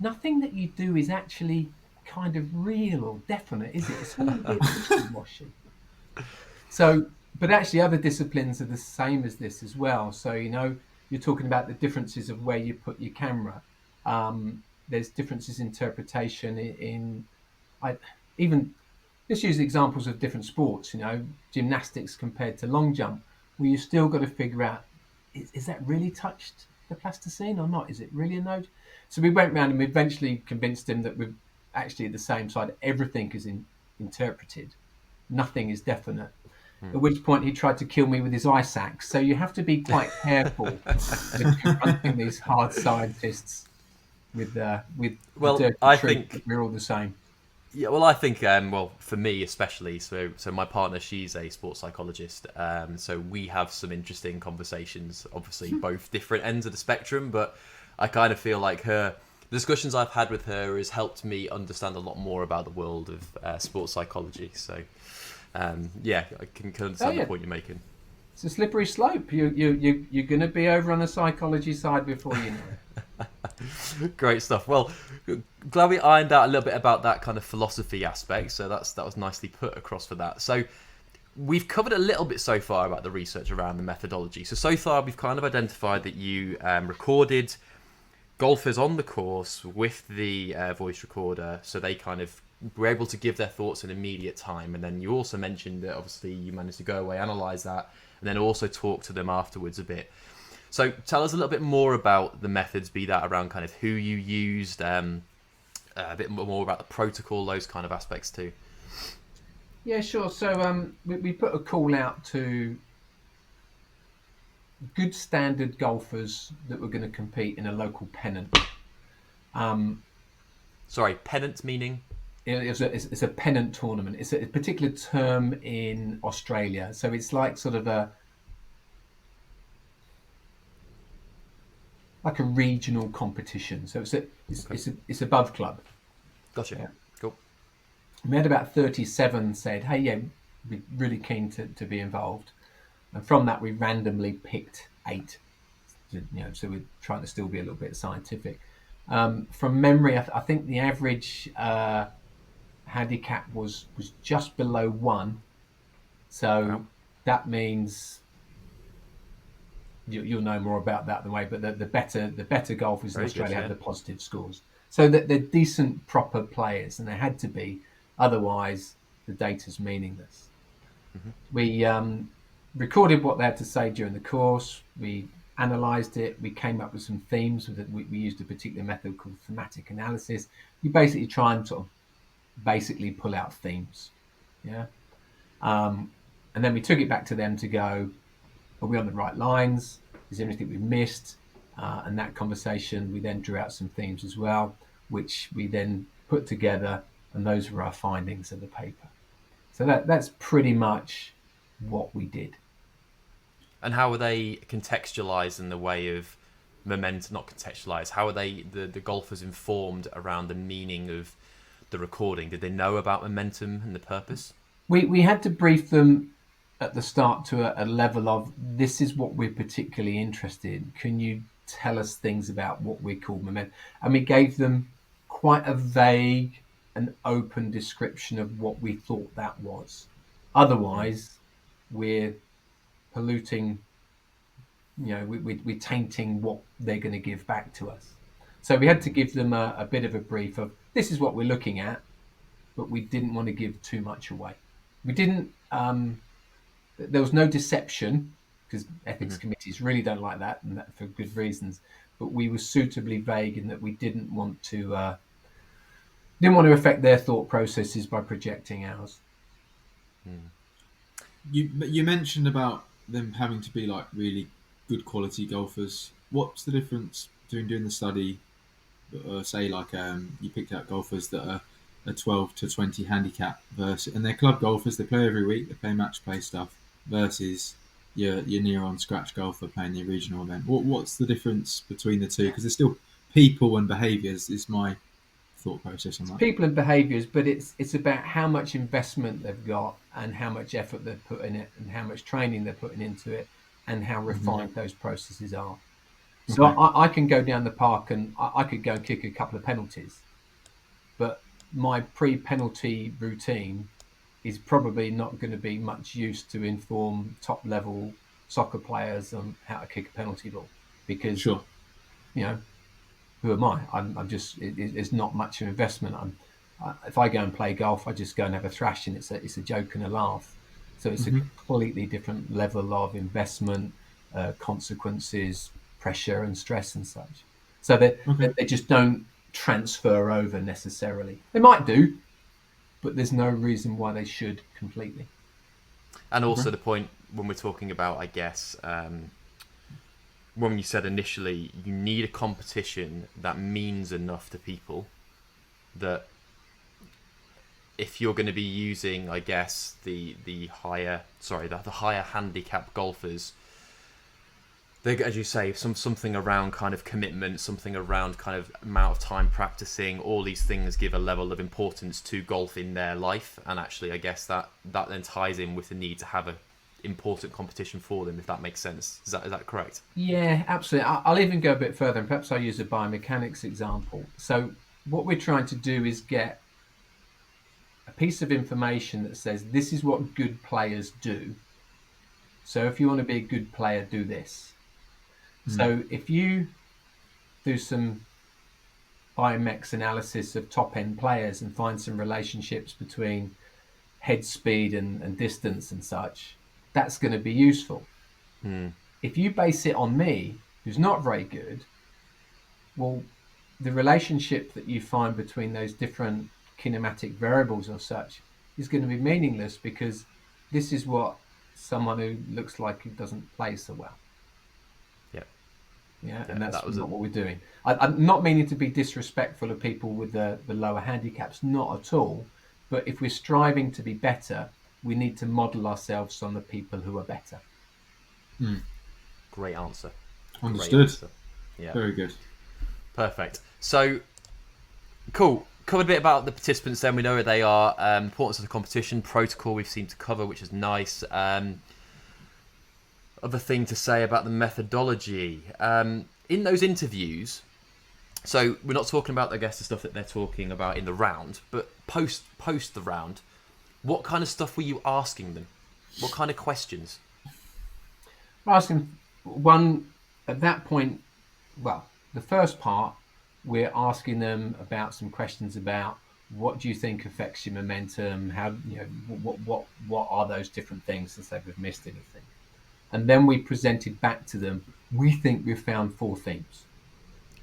nothing that you do is actually kind of real or definite, is it? It's all a bit wishy-washy. So, but actually other disciplines are the same as this as well. So, you're talking about the differences of where you put your camera. There's differences in interpretation even let's use examples of different sports, gymnastics compared to long jump, where you've still got to figure out, is that really touched the plasticine or not? Is it really a node? So we went round and we eventually convinced him that we're actually at the same side. Everything is interpreted. Nothing is definite. At which point he tried to kill me with his ice axe. So you have to be quite careful with confronting these hard scientists with the dirty truth that we're all the same. Yeah, well, I think, well, for me especially, so my partner, she's a sports psychologist, so we have some interesting conversations, obviously both different ends of the spectrum, but I kind of feel like the discussions I've had with her has helped me understand a lot more about the world of sports psychology, so yeah, I can understand the point you're making. It's a slippery slope. You're going to be over on the psychology side before you know it. Great stuff. Well, glad we ironed out a little bit about that kind of philosophy aspect. So that was nicely put across for that. So we've covered a little bit so far about the research around the methodology. So far we've kind of identified that you recorded golfers on the course with the voice recorder, so they kind of were able to give their thoughts in immediate time. And then you also mentioned that obviously you managed to go away, analyse that, and then also talk to them afterwards a bit. So tell us a little bit more about the methods, be that around kind of who you used, a bit more about the protocol, those kind of aspects too. Yeah, sure. So we put a call out to good standard golfers that were going to compete in a local pennant. Sorry, pennant meaning? It's a pennant tournament. It's a particular term in Australia. So it's like sort of a regional competition. So it's above club. Gotcha. Yeah. Cool. We had about 37 said, hey, yeah, we're really keen to be involved. And from that, we randomly picked 8. So we're trying to still be a little bit scientific. From memory, I think the average handicap was just below 1. So that means you'll know more about that than way. But the better golfers in Australia have the positive scores. So that they're decent, proper players, and they had to be. Otherwise, the data's meaningless. Mm-hmm. We recorded what they had to say during the course. We analysed it. We came up with some themes. We used a particular method called thematic analysis. You basically try and sort of basically pull out themes. Yeah. And then we took it back to them to go, are we on the right lines? Is there anything we missed? And that conversation, we then drew out some themes as well, which we then put together, and those were our findings of the paper. So that's pretty much what we did. And how were they contextualized in the way of momentum? Not contextualized. How are the golfers informed around the meaning of the recording? Did they know about momentum and the purpose? We had to brief them at the start to a level of, this is what we're particularly interested in. Can you tell us things about what we call momentum? And we gave them quite a vague and open description of what we thought that was. Otherwise, we're polluting, we're tainting what they're going to give back to us. So we had to give them a bit of a brief of, this is what we're looking at, but we didn't want to give too much away. We didn't, there was no deception, because ethics committees really don't like that, and that for good reasons. But we were suitably vague in that we didn't want to affect their thought processes by projecting ours. You mentioned about them having to be like really good quality golfers. What's the difference between doing the study, say like you picked out golfers that are a 12 to 20 handicap versus, and they're club golfers, they play every week, they play match play stuff, versus your near on scratch golfer playing the regional event? What's the difference between the two? Because there's still people and behaviours is my thought process on that. People and behaviours, but it's about how much investment they've got and how much effort they've put in it and how much training they're putting into it and how refined those processes are. So I can go down the park and I could go and kick a couple of penalties, but my pre-penalty routine is probably not going to be much use to inform top-level soccer players on how to kick a penalty ball, because who am I? I'm just, it's not much of an investment. If I go and play golf, I just go and have a thrash, and it's a joke and a laugh. So it's a completely different level of investment, consequences, pressure and stress and such. So they just don't transfer over necessarily. They might do, but there's no reason why they should completely. And also the point when we're talking about, I guess, when you said initially you need a competition that means enough to people that if you're going to be using, I guess, the higher handicap golfers, they, as you say, something around kind of commitment, something around kind of amount of time practicing. All these things give a level of importance to golf in their life, and actually, I guess that then ties in with the need to have a important competition for them, if that makes sense. Is that correct? Yeah, absolutely. I'll even go a bit further, and perhaps I'll use a biomechanics example. So what we're trying to do is get a piece of information that says this is what good players do. So if you want to be a good player, do this. So if you do some biomex analysis of top end players and find some relationships between head speed and distance and such, that's going to be useful. If you base it on me, who's not very good, well, the relationship that you find between those different kinematic variables or such is going to be meaningless, because this is what someone who looks like he doesn't play so well. Yeah, and that's not what we're doing. I'm not meaning to be disrespectful of people with the lower handicaps, not at all. But if we're striving to be better, we need to model ourselves on the people who are better. Great answer. Understood. Great answer. Yeah. Very good. Perfect. So, cool. Covered a bit about the participants then. We know where they are. Importance of the competition, protocol we've seemed to cover, which is nice. Other thing to say about the methodology. In those interviews, so we're not talking about, I guess, the stuff that they're talking about in the round, but post the round, what kind of stuff were you asking them? What kind of questions? We're asking one at that point. Well, the first part, we're asking them about some questions about what do you think affects your momentum? How, what are those different things, to say we've missed anything. And then we presented back to them, we think we've found 4 themes.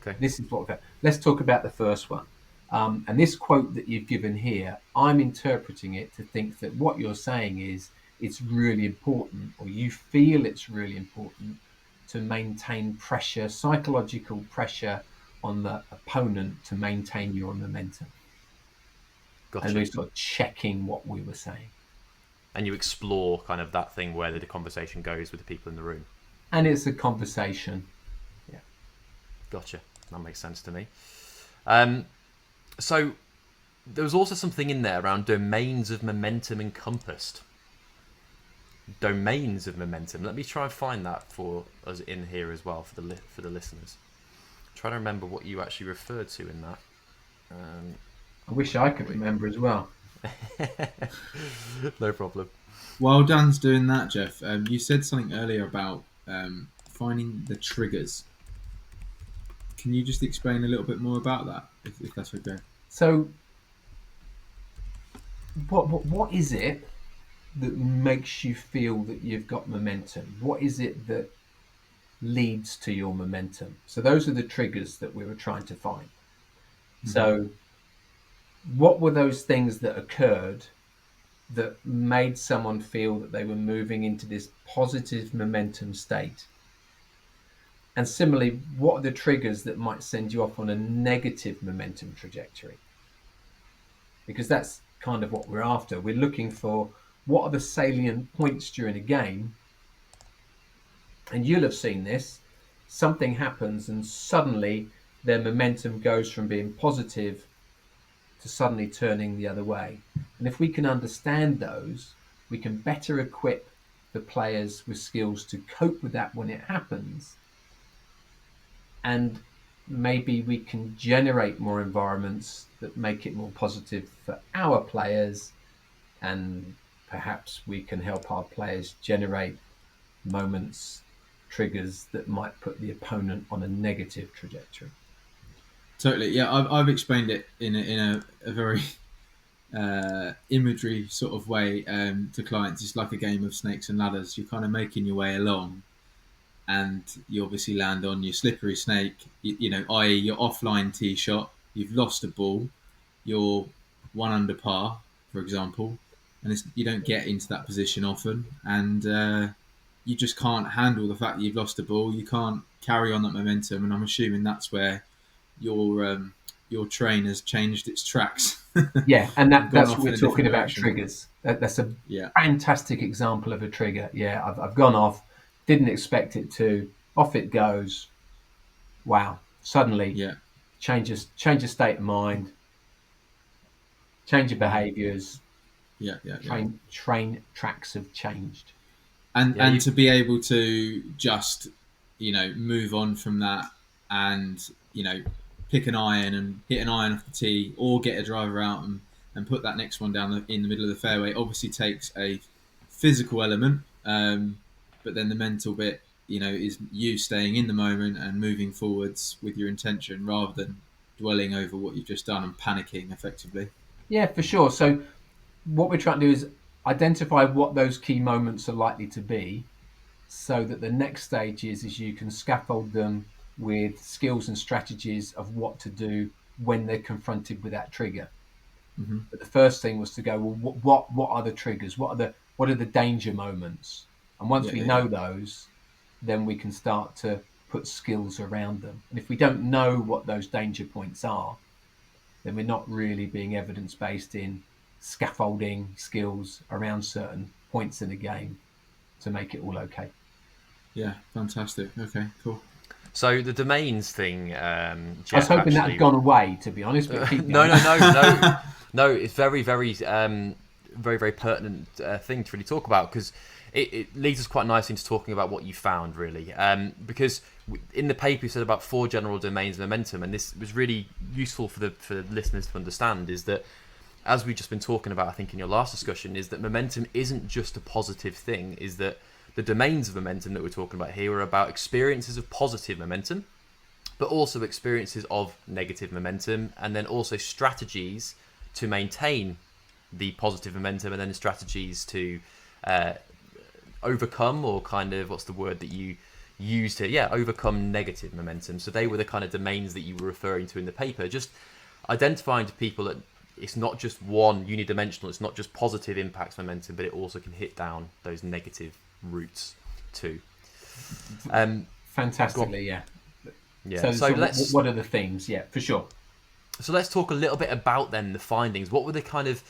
Okay. This is what we've found. Let's talk about the first one. And this quote that you've given here, I'm interpreting it to think that what you're saying is it's really important, or you feel it's really important, to maintain pressure, psychological pressure on the opponent to maintain your momentum. Gotcha. And we're sort of checking what we were saying. And you explore kind of that thing where the conversation goes with the people in the room. And it's a conversation. Yeah. Gotcha. That makes sense to me. So there was also something in there around domains of momentum encompassed. Domains of momentum. Let me try and find that for us in here as well for the listeners. I'm trying to remember what you actually referred to in that. I wish I could remember as well. No problem. While Dan's doing that, Geoff, you said something earlier about finding the triggers. Can you just explain a little bit more about that, if that's okay? So, what is it that makes you feel that you've got momentum? What is it that leads to your momentum? So those are the triggers that we were trying to find. Mm-hmm. So what were those things that occurred that made someone feel that they were moving into this positive momentum state? And similarly, what are the triggers that might send you off on a negative momentum trajectory? Because that's kind of what we're after. We're looking for what are the salient points during a game. And you'll have seen this. Something happens and suddenly their momentum goes from being positive to suddenly turning the other way. And if we can understand those, we can better equip the players with skills to cope with that when it happens. And maybe we can generate more environments that make it more positive for our players, and perhaps we can help our players generate moments, triggers that might put the opponent on a negative trajectory. Totally, yeah. I've explained it in a very imagery sort of way to clients. It's like a game of snakes and ladders. You're kind of making your way along, and you obviously land on your slippery snake, i.e. your offline tee shot. You've lost a ball, you're 1 under par, for example, and you don't get into that position often, and you just can't handle the fact that you've lost a ball. You can't carry on that momentum, and I'm assuming that's where your your train has changed its tracks. Yeah, and Gone that's off what in we're a talking different about, direction. triggers. That's a Yeah, fantastic example of a trigger. Yeah, I've gone off, didn't expect it to, off it goes. Wow, suddenly yeah, change your state of mind, change your behaviours, yeah. train tracks have changed. And Yeah, you. to be able to just move on from that, and pick an iron and hit an iron off the tee, or get a driver out and put that next one down in the middle of the fairway, obviously takes a physical element, but then the mental bit, is you staying in the moment and moving forwards with your intention, rather than dwelling over what you've just done and panicking effectively. Yeah, for sure. So what we're trying to do is identify what those key moments are likely to be, so that the next stage is you can scaffold them with skills and strategies of what to do when they're confronted with that trigger. Mm-hmm. But the first thing was to go, well, what are the triggers? What are the danger moments? And once Yeah, we yeah, know yeah. those, then we can start to put skills around them. And if we don't know what those danger points are, then we're not really being evidence based in scaffolding skills around certain points in the game to make it all okay. Yeah, fantastic. Okay, cool. So the domains thing, I was Jeff, hoping that had actually. gone away, to be honest, but keep No, going. no, no, no, no. It's very, very, very, very pertinent thing to really talk about, because it leads us quite nicely into talking about what you found, really. Because in the paper you said about 4 general domains of momentum, and this was really useful for the listeners to understand, is that, as we've just been talking about, I think in your last discussion, is that momentum isn't just a positive thing. Is that the domains of momentum that we're talking about here are about experiences of positive momentum, but also experiences of negative momentum, and then also strategies to maintain the positive momentum, and then strategies to overcome, or kind of, what's the word that you used here? Yeah, overcome negative momentum. So they were the kind of domains that you were referring to in the paper, just identifying to people that it's not just one unidimensional, it's not just positive impacts momentum, but it also can hit down those negative routes too. Fantastically, yeah. Yeah, So, so what are the themes? Yeah, for sure. So let's talk a little bit about then the findings. What were the kind of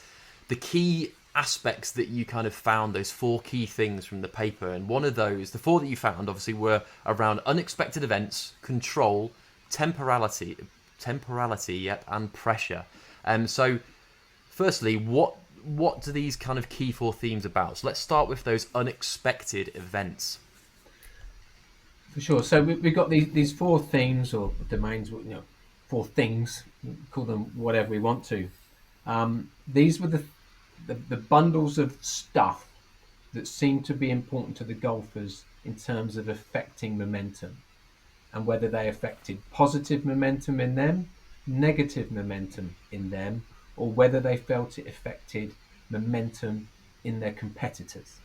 the key aspects that you kind of found, those 4 key things from the paper? And one of those, the 4 that you found, obviously, were around unexpected events, control, temporality, yep, and pressure. So firstly, what do these kind of key 4 themes about? So let's start with those unexpected events. For sure. So we've got these 4 themes or domains, 4 things, call them whatever we want to. These were the bundles of stuff that seemed to be important to the golfers in terms of affecting momentum, and whether they affected positive momentum in them, negative momentum in them, or whether they felt it affected momentum in their competitors.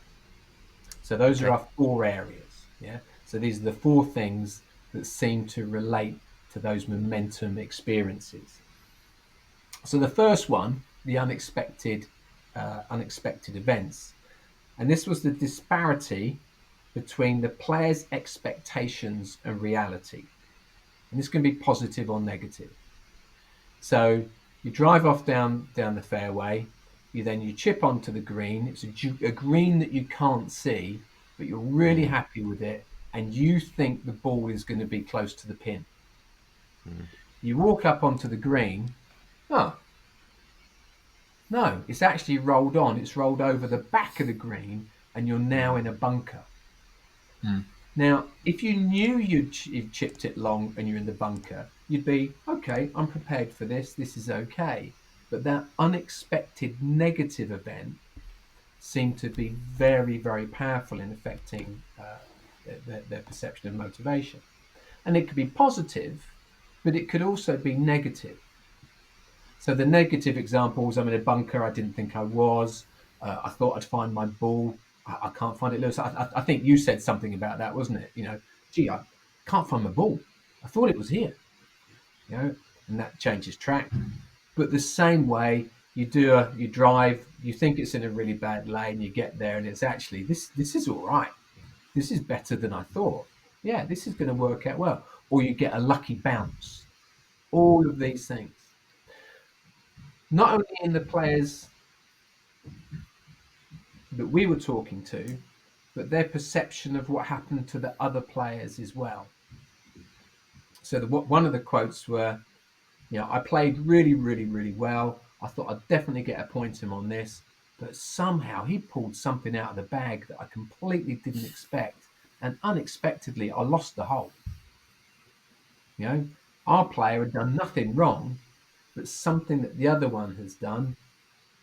So those are Okay. our 4 areas. Yeah. So these are the 4 things that seem to relate to those momentum experiences. So the first one, the unexpected events, and this was the disparity between the player's expectations and reality, and this can be positive or negative. So you drive off down the fairway, you chip onto the green. It's a green that you can't see, but you're really happy with it, and you think the ball is going to be close to the pin. You walk up onto the green. Oh, no, it's actually rolled on. It's rolled over the back of the green, and you're now in a bunker. Mm. Now, if you knew you'd chipped it long and you're in the bunker, you'd be, okay, I'm prepared for this. This is okay. But that unexpected negative event seemed to be very, very powerful in affecting their perception of motivation. And it could be positive, but it could also be negative. So the negative examples, I'm in a bunker, I didn't think I was. I thought I'd find my ball. I can't find it, Lewis. I think you said something about that, wasn't it? Gee, I can't find my ball. I thought it was here. And that changes track. But the same way, you drive, you think it's in a really bad lane, you get there, and it's actually, this is all right. This is better than I thought. Yeah, this is going to work out well. Or you get a lucky bounce. All of these things. not only in the players that we were talking to, but their perception of what happened to the other players as well. So one of the quotes were, I played really, really, really well. I thought I'd definitely get a pointum on this, but somehow he pulled something out of the bag that I completely didn't expect, and unexpectedly I lost the hole. Our player had done nothing wrong, but something that the other one has done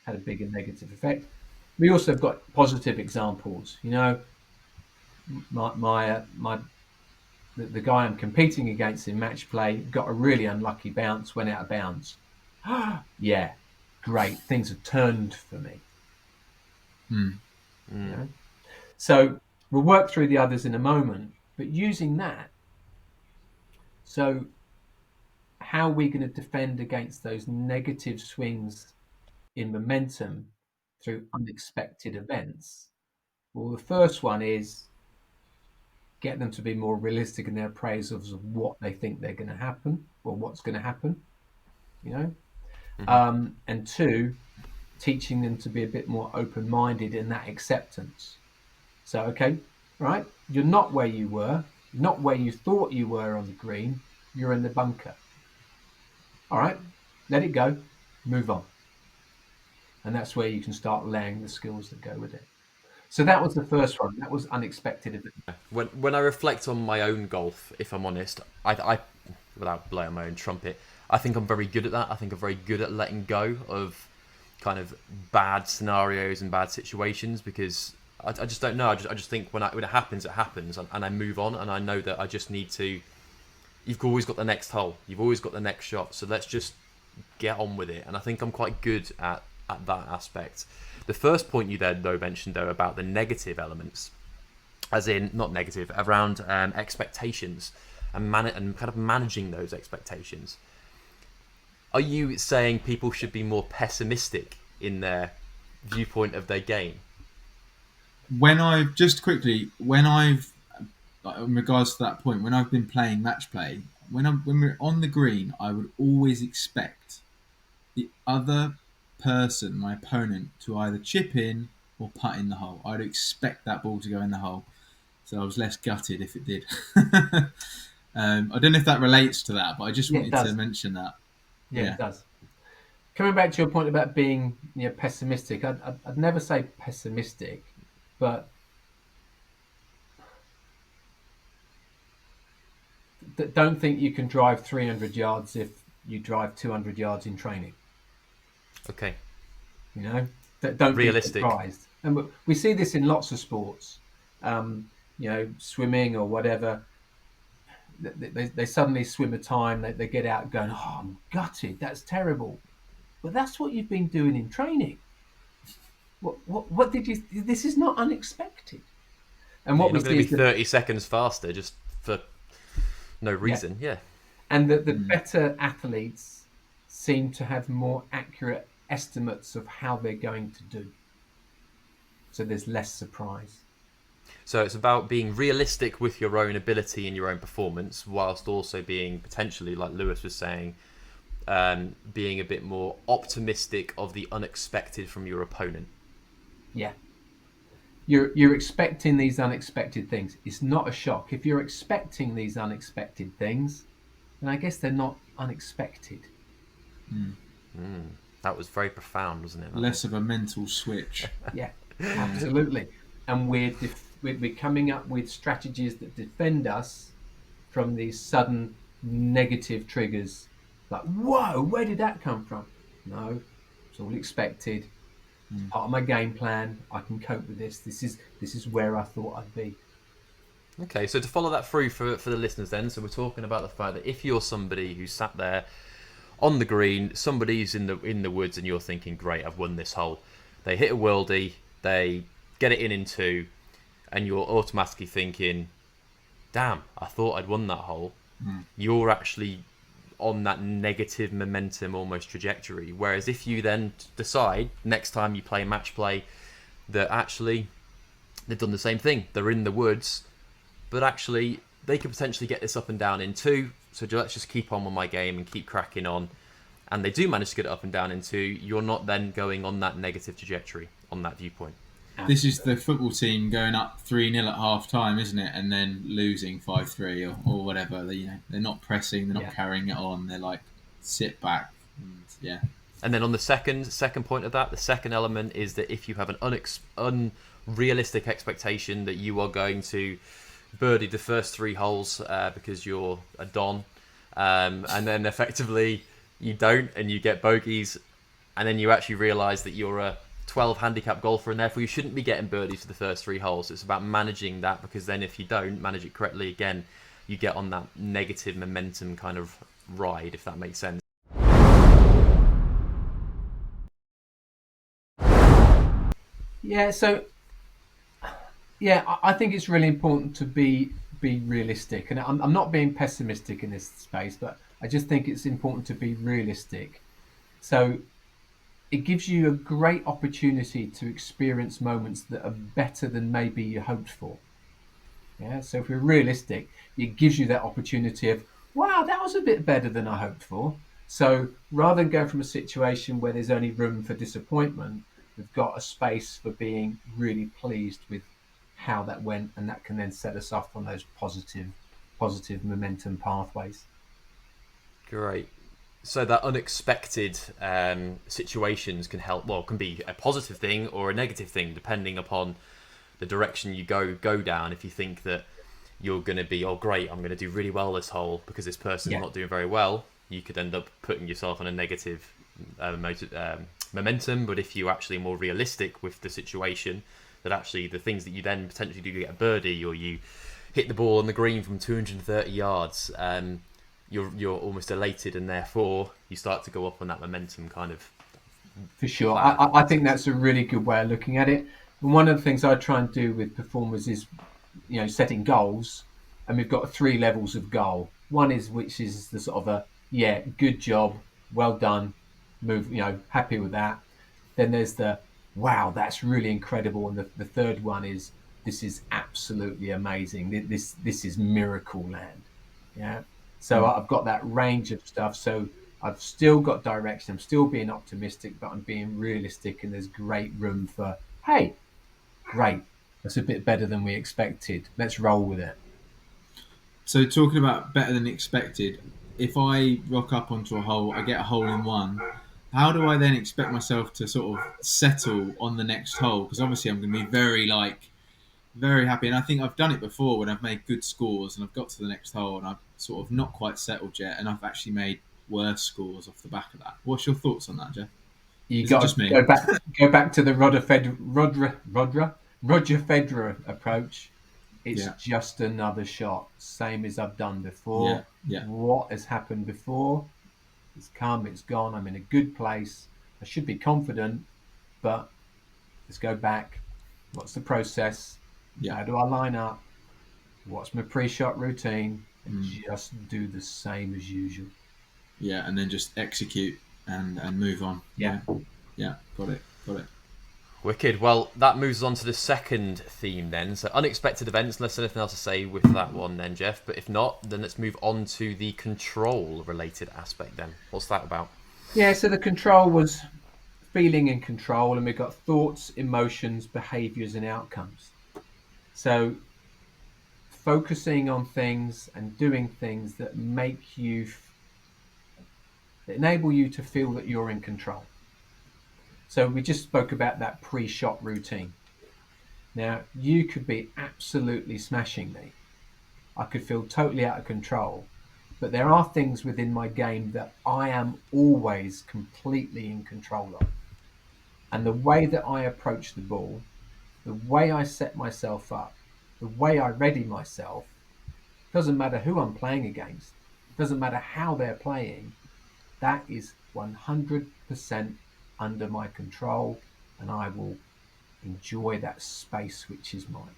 had a bigger negative effect. We also have got positive examples. The guy I'm competing against in match play got a really unlucky bounce, went out of bounds. Yeah, great. Things have turned for me. So we'll work through the others in a moment, but using that, so how are we going to defend against those negative swings in momentum through unexpected events? Well, the first one is get them to be more realistic in their appraisals of what they think they're going to happen or what's going to happen, and two, teaching them to be a bit more open-minded in that acceptance. So, okay, right, you're not where you were, not where you thought you were on the green, you're in the bunker. All right, let it go, move on. And that's where you can start laying the skills that go with it. So that was the first one. That was unexpected. When I reflect on my own golf, if I'm honest, I without blowing my own trumpet, I think I'm very good at that. I think I'm very good at letting go of kind of bad scenarios and bad situations, because I just don't know. I just think when it happens, it happens, and I move on, and I know that I just need to. You've always got the next hole. You've always got the next shot. So let's just get on with it. And I think I'm quite good at that aspect. The first point you mentioned about the negative elements, as in not negative, around expectations and kind of managing those expectations. Are you saying people should be more pessimistic in their viewpoint of their game? In regards to that point, when I've been playing match play, when we're on the green, I would always expect the other person, my opponent, to either chip in or putt in the hole. I'd expect that ball to go in the hole, so I was less gutted if it did. I don't know if that relates to that, but I just wanted to mention that. Yeah, it does. Coming back to your point about being pessimistic, I'd never say pessimistic, but don't think you can drive 300 yards if you drive 200 yards in training. Okay. Don't realistic. Be surprised. And we see this in lots of sports, swimming or whatever. They suddenly swim a time, they get out going, oh, I'm gutted, that's terrible. But that's what you've been doing in training. What did you, this is not unexpected. And what you're not going to be 30 seconds faster just for no reason. Yeah. And the better athletes seem to have more accurate estimates of how they're going to do. So there's less surprise. So it's about being realistic with your own ability and your own performance, whilst also being potentially, like Lewis was saying, being a bit more optimistic of the unexpected from your opponent. Yeah. You're expecting these unexpected things. It's not a shock. If you're expecting these unexpected things, then I guess they're not unexpected. That was very profound, wasn't it? Less of a mental switch. Yeah, absolutely. And we're coming up with strategies that defend us from these sudden negative triggers. Like, whoa, where did that come from? No, it's all expected. It's part of my game plan. I can cope with this. This is where I thought I'd be. Okay, so to follow that through for the listeners then, so we're talking about the fact that if you're somebody who sat there on the green, somebody's in the woods and you're thinking, great, I've won this hole. They hit a worldie, they get it in two, and you're automatically thinking, damn, I thought I'd won that hole. You're actually on that negative momentum almost trajectory. Whereas if you then decide next time you play match play that actually they've done the same thing, they're in the woods, but actually they could potentially get this up and down in two, so let's just keep on with my game and keep cracking on, and they do manage to get it up and down in 2, you're not then going on that negative trajectory on that viewpoint. This is the football team going up 3-0 at half time, isn't it? And then losing 5-3 or whatever. They're not pressing, they're not carrying it on. They're like, sit back. And then on the second point of that, the second element is that if you have an unrealistic expectation that you are going to birdie the first 3 holes because you're a Don, and then effectively you don't and you get bogeys, and then you actually realise that you're a 12 handicap golfer and therefore you shouldn't be getting birdies for the first 3 holes. It's about managing that, because then if you don't manage it correctly, again, you get on that negative momentum kind of ride, if that makes sense. I think it's really important to be realistic, and I'm not being pessimistic in this space, but I just think it's important to be realistic. So it gives you a great opportunity to experience moments that are better than maybe you hoped for. So if we're realistic, it gives you that opportunity of, wow, that was a bit better than I hoped for. So rather than going from a situation where there's only room for disappointment, we've got a space for being really pleased with how that went, and that can then set us off on those positive momentum pathways. Great. So that unexpected situations can be a positive thing or a negative thing, depending upon the direction you go down. If you think that you're going to be, oh great, I'm going to do really well this hole because this person's not doing very well, you could end up putting yourself on a negative momentum. But if you're actually more realistic with the situation, that actually the things that you then potentially do get a birdie, or you hit the ball on the green from 230 yards, you're almost elated, and therefore you start to go up on that momentum kind of. For sure. I think that's a really good way of looking at it. And one of the things I try and do with performers is, setting goals, and we've got 3 levels of goal. One is, which is the sort of good job, well done, move, happy with that. Then there's the, wow, that's really incredible. And the third one is, this is absolutely amazing. This is miracle land. Yeah. So I've got that range of stuff. So I've still got direction. I'm still being optimistic, but I'm being realistic. And there's great room for, hey, great. That's a bit better than we expected. Let's roll with it. So talking about better than expected, if I rock up onto a hole, I get a hole in 1. How do I then expect myself to sort of settle on the next hole? Because obviously I'm going to be very happy. And I think I've done it before when I've made good scores and I've got to the next hole and I've sort of not quite settled yet, and I've actually made worse scores off the back of that. What's your thoughts on that, Geoff? You got to go back to the Roger Federer approach. It's just another shot, same as I've done before. What has happened before? It's come, it's gone. I'm in a good place. I should be confident, but let's go back. What's the process? How do I line up? What's my pre-shot routine? And just do the same as usual. Yeah, and then just execute and move on. Yeah, got it. Wicked. Well, that moves on to the second theme then. So unexpected events, unless there's anything else to say with that one then, Geoff. But if not, then let's move on to the control-related aspect then. What's that about? Yeah, so the control was feeling in control, and we've got thoughts, emotions, behaviours and outcomes. So focusing on things and doing things that make you, that enable you to feel that you're in control. So we just spoke about that pre-shot routine. Now, you could be absolutely smashing me. I could feel totally out of control. But there are things within my game that I am always completely in control of. And the way that I approach the ball, the way I set myself up, the way I ready myself, doesn't matter who I'm playing against, doesn't matter how they're playing, that is 100% under my control, and I will enjoy that space which is mine.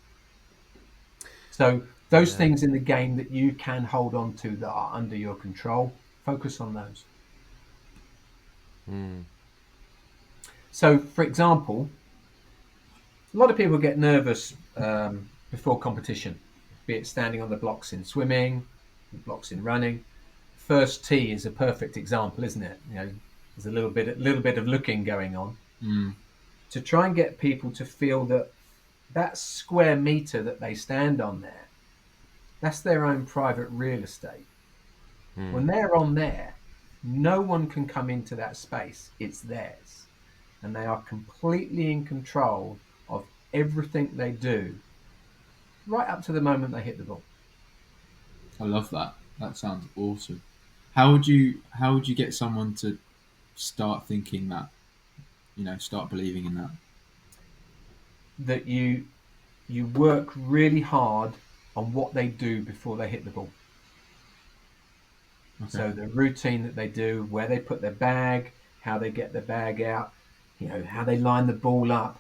So those things in the game that you can hold on to that are under your control, focus on those. So, for example, a lot of people get nervous before competition, be it standing on the blocks in swimming, blocks in running. first tee is a perfect example, isn't it? There's a little bit of looking going on to try and get people to feel that square meter that they stand on there, that's their own private real estate. When they're on there, no one can come into that space. It's theirs. And they are completely in control of everything they do, right up to the moment they hit the ball. I love that. That sounds awesome. How would you get someone to start thinking that, start believing in that? That you work really hard on what they do before they hit the ball. Okay. So the routine that they do, where they put their bag, how they get the bag out, how they line the ball up,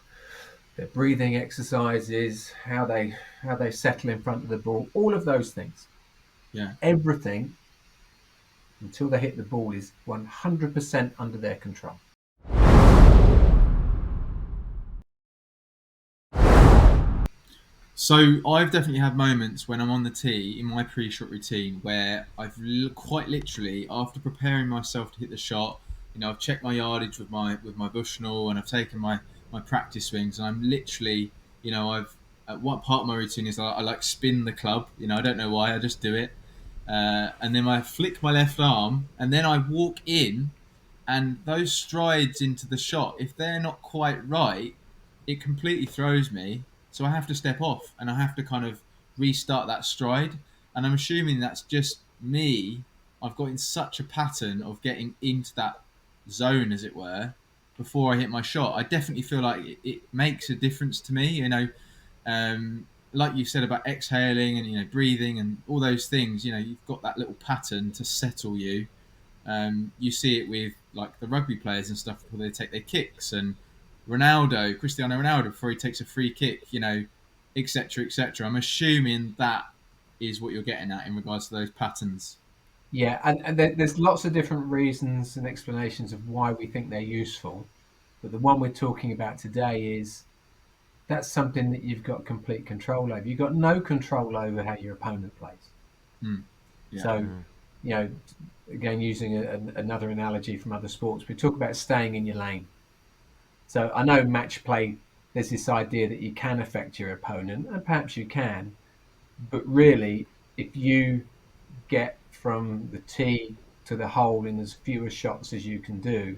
their breathing exercises, how they settle in front of the ball, all of those things. Yeah. Everything until they hit the ball is 100% under their control. So I've definitely had moments when I'm on the tee in my pre-shot routine where I've quite literally, after preparing myself to hit the shot, I've checked my yardage with my Bushnell, and I've taken my practice swings, and I'm literally, one part of my routine is I like spin the club. I don't know why, I just do it, and then I flick my left arm, and then I walk in, and those strides into the shot, if they're not quite right, it completely throws me. So I have to step off and I have to kind of restart that stride. And I'm assuming that's just me. I've got in such a pattern of getting into that zone, as it were, before I hit my shot. I definitely feel like it makes a difference to me. Like you said about exhaling and breathing and all those things. You've got that little pattern to settle you. You see it with like the rugby players and stuff before they take their kicks, and Cristiano Ronaldo, before he takes a free kick, etc., etc. I'm assuming that is what you're getting at in regards to those patterns. Yeah, and there's lots of different reasons and explanations of why we think they're useful. But the one we're talking about today is that's something that you've got complete control over. You've got no control over how your opponent plays. Yeah. So, again, using another analogy from other sports, we talk about staying in your lane. So I know match play, there's this idea that you can affect your opponent, and perhaps you can, but really, if you get from the tee to the hole in as fewer shots as you can do,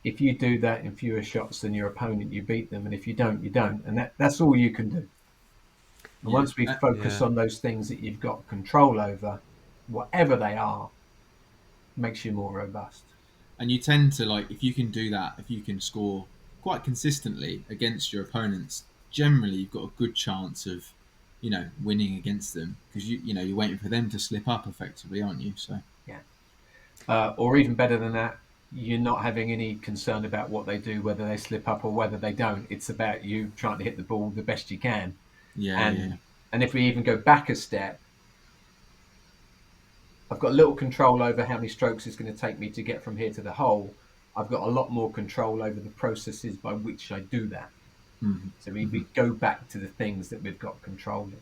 if you do that in fewer shots than your opponent, you beat them, and if you don't, you don't, and that's all you can do. And once we focus on those things that you've got control over, whatever they are, makes you more robust. And you tend to, like, if you can do that, if you can score quite consistently against your opponents, generally you've got a good chance of, winning against them, because you're waiting for them to slip up effectively, aren't you? So or even better than that, you're not having any concern about what they do, whether they slip up or whether they don't. It's about you trying to hit the ball the best you can. And if we even go back a step, I've got little control over how many strokes it's going to take me to get from here to the hole. I've got a lot more control over the processes by which I do that. So we go back to the things that we've got control in.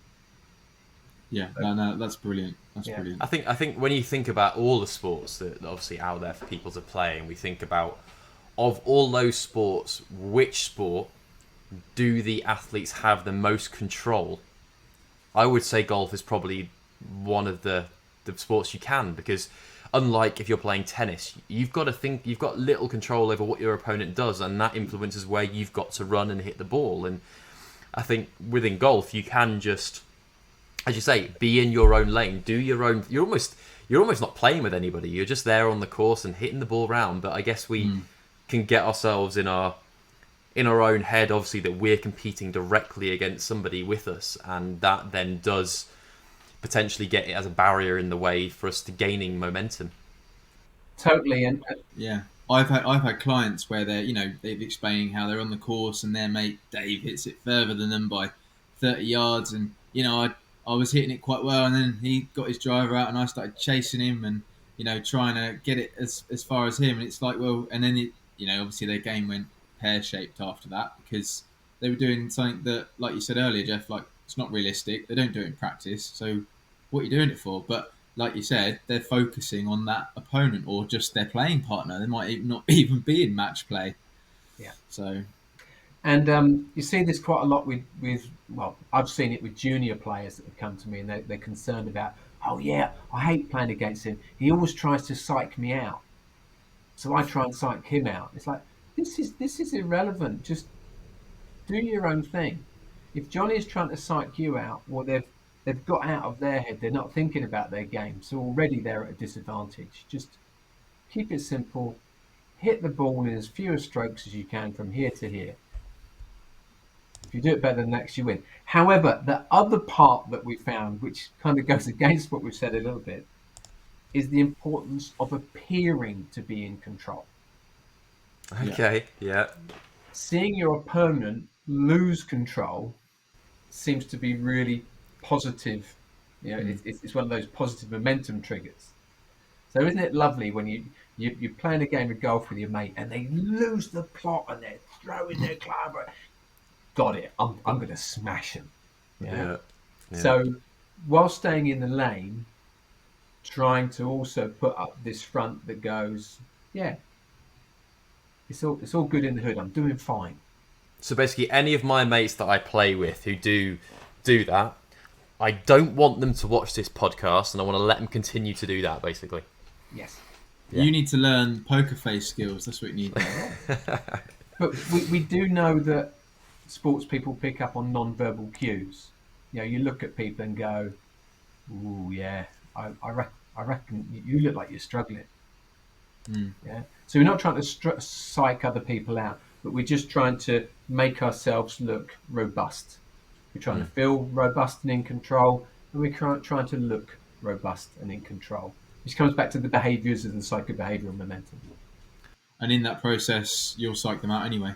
Yeah, no, that's brilliant. Brilliant. I think when you think about all the sports that are obviously out there for people to play, and we think about, of all those sports, which sport do the athletes have the most control? I would say golf is probably one of the sports you can, because unlike if you're playing tennis, you've got little control over what your opponent does, and that influences where you've got to run and hit the ball. And I think within golf, you can just, as you say, be in your own lane, do your own. You're almost not playing with anybody. You're just there on the course and hitting the ball round. But I guess we can get ourselves in our own head, obviously, that we're competing directly against somebody with us, and that then does potentially get it as a barrier in the way for us to gaining momentum. Totally. And yeah, I've had clients where they've explaining how they're on the course and their mate Dave hits it further than them by 30 yards, and I was hitting it quite well, and then he got his driver out and I started chasing him and trying to get it as far as him, and it's like, well, and then obviously their game went pear-shaped after that, because they were doing something that, like you said earlier, Geoff, like, it's not realistic. They don't do it in practice, so what are you doing it for? But like you said, they're focusing on that opponent or just their playing partner. They might not even be in match play. Yeah. So, And you see this quite a lot with well, I've seen it with junior players that have come to me and they're concerned about, oh yeah, I hate playing against him. He always tries to psych me out. So I try and psych him out. It's like, this is irrelevant. Just do your own thing. If Johnny is trying to psych you out, well, they've got out of their head. They're not thinking about their game, so already they're at a disadvantage. Just keep it simple. Hit the ball in as few strokes as you can from here to here. If you do it better than next, you win. However, the other part that we found, which kind of goes against what we've said a little bit, is the importance of appearing to be in control. Okay, yeah. Seeing your opponent lose control seems to be really positive. You know, it's one of those positive momentum triggers. So isn't it lovely when you're playing a game of golf with your mate and they lose the plot and they're throwing their club? Got it. I'm going to smash them. Yeah. So while staying in the lane, trying to also put up this front that goes, yeah, it's all good in the hood. I'm doing fine. So basically, any of my mates that I play with who do that, I don't want them to watch this podcast, and I want to let them continue to do that. Basically, yes. Yeah. You need to learn poker face skills. That's what you need. But we do know that sports people pick up on non-verbal cues. You know, you look at people and go, "Ooh, yeah, I reckon you look like you're struggling." Yeah. So we're not trying to psych other people out, but we're just trying to make ourselves look robust. We're trying to feel robust and in control, and we're trying to look robust and in control, which comes back to the behaviours and the psychobehavioural momentum. And in that process, you'll psych them out anyway.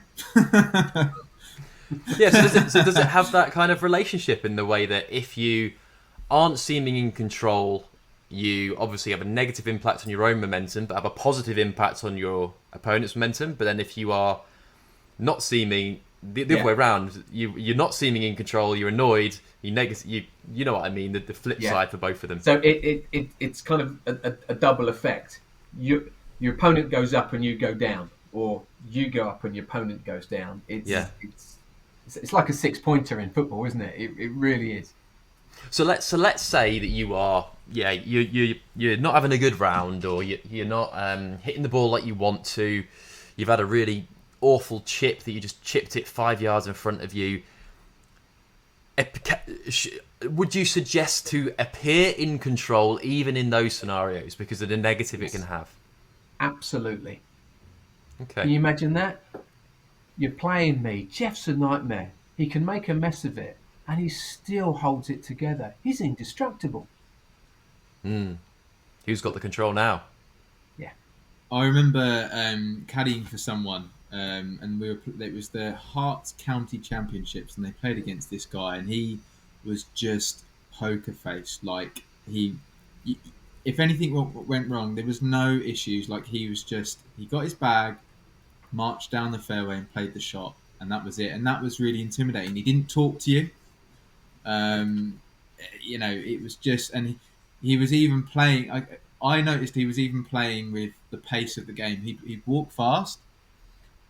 Yeah. So does it have that kind of relationship in the way that if you aren't seeming in control, you obviously have a negative impact on your own momentum, but have a positive impact on your opponent's momentum. But then if you are not seeming the other way around, you're not seeming in control, you're annoyed, you know what I mean, the flip side for both of them. So it's kind of a double effect. Your opponent goes up and you go down, or you go up and your opponent goes down. It's like a 6-pointer in football, isn't it? It really is. So let's say that you are you're not having a good round, or you're not hitting the ball like you want to. You've had a really awful chip that you just chipped it 5 yards in front of you. Would you suggest to appear in control even in those scenarios because of the negative it can have? Absolutely. Okay. Can you imagine that? You're playing me. Geoff's a nightmare. He can make a mess of it, and he still holds it together. He's indestructible. Who's got the control now? Yeah. I remember caddying for someone, and it was the Hearts County Championships, and they played against this guy, and he was just poker face. Like if anything went wrong, there was no issues. Like he got his bag, marched down the fairway, and played the shot, and that was it. And that was really intimidating. He didn't talk to you. It was just, and he was even playing. I noticed he was even playing with the pace of the game. He'd walk fast,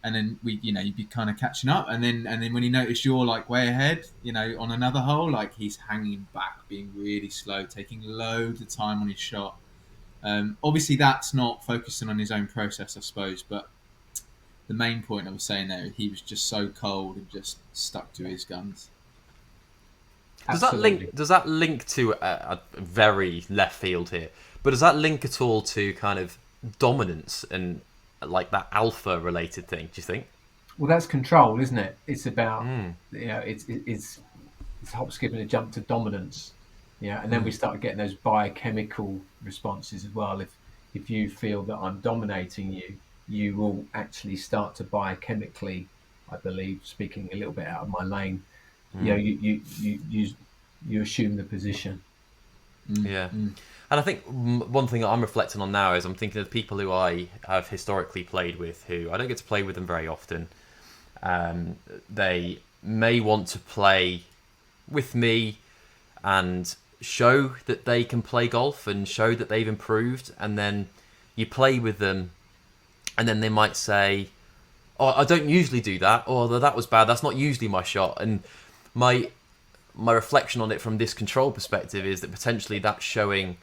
and then you'd be kind of catching up, and then when he noticed you're like way ahead, on another hole, like he's hanging back, being really slow, taking loads of time on his shot. Obviously, that's not focusing on his own process, I suppose, but the main point I was saying there, he was just so cold and just stuck to his guns. Does that link to a very left field here? But does that link at all to kind of dominance and like that alpha related thing? Do you think? Well, that's control, isn't it? It's about it's hop, skip, and a jump to dominance. Yeah, and then we start getting those biochemical responses as well. If you feel that I'm dominating you, you will actually start to biochemically, I believe, speaking a little bit out of my lane, you assume the position. Yeah. And I think one thing that I'm reflecting on now is I'm thinking of people who I have historically played with, who I don't get to play with them very often. They may want to play with me and show that they can play golf and show that they've improved, and then you play with them, and then they might say, "Oh, I don't usually do that," or "That was bad. That's not usually my shot." And my reflection on it from this control perspective is that potentially that's showing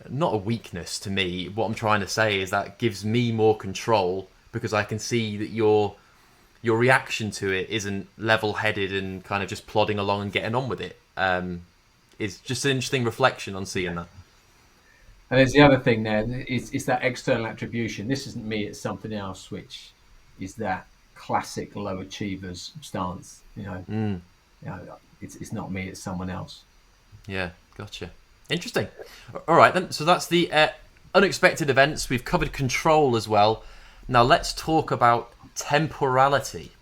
not a weakness to me. What I'm trying to say is that gives me more control, because I can see that your reaction to it isn't level-headed and kind of just plodding along and getting on with it. It's just an interesting reflection on seeing that. And there's the other thing there, is that external attribution. This isn't me, it's something else, which is that classic low achievers stance. It's not me, it's someone else. Yeah, gotcha. Interesting. All right, then. So that's the unexpected events. We've covered control as well. Now let's talk about temporality.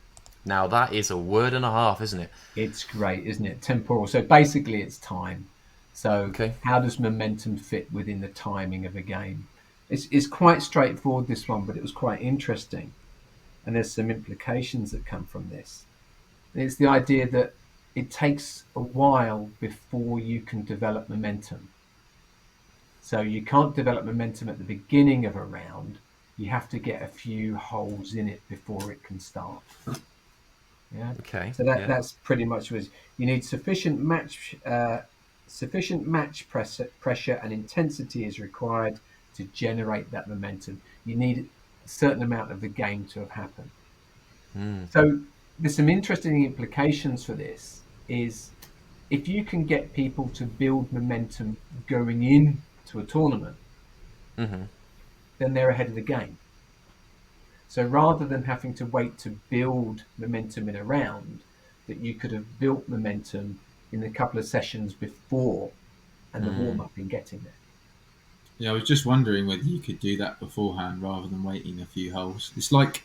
Now that is a word and a half, isn't it? It's great, isn't it? Temporal. So basically it's time. So Okay. How does momentum fit within the timing of a game? It's quite straightforward, this one, but it was quite interesting. And there's some implications that come from this. And it's the idea that it takes a while before you can develop momentum. So you can't develop momentum at the beginning of a round. You have to get a few holes in it before it can start. Yeah. Okay. So that's pretty much what you need. Sufficient match pressure and intensity is required to generate that momentum. You need a certain amount of the game to have happened. So there's some interesting implications for this. Is if you can get people to build momentum going into a tournament, then they're ahead of the game. So rather than having to wait to build momentum in a round, that you could have built momentum in a couple of sessions before and the warm-up in getting there. Yeah, I was just wondering whether you could do that beforehand rather than waiting a few holes. It's like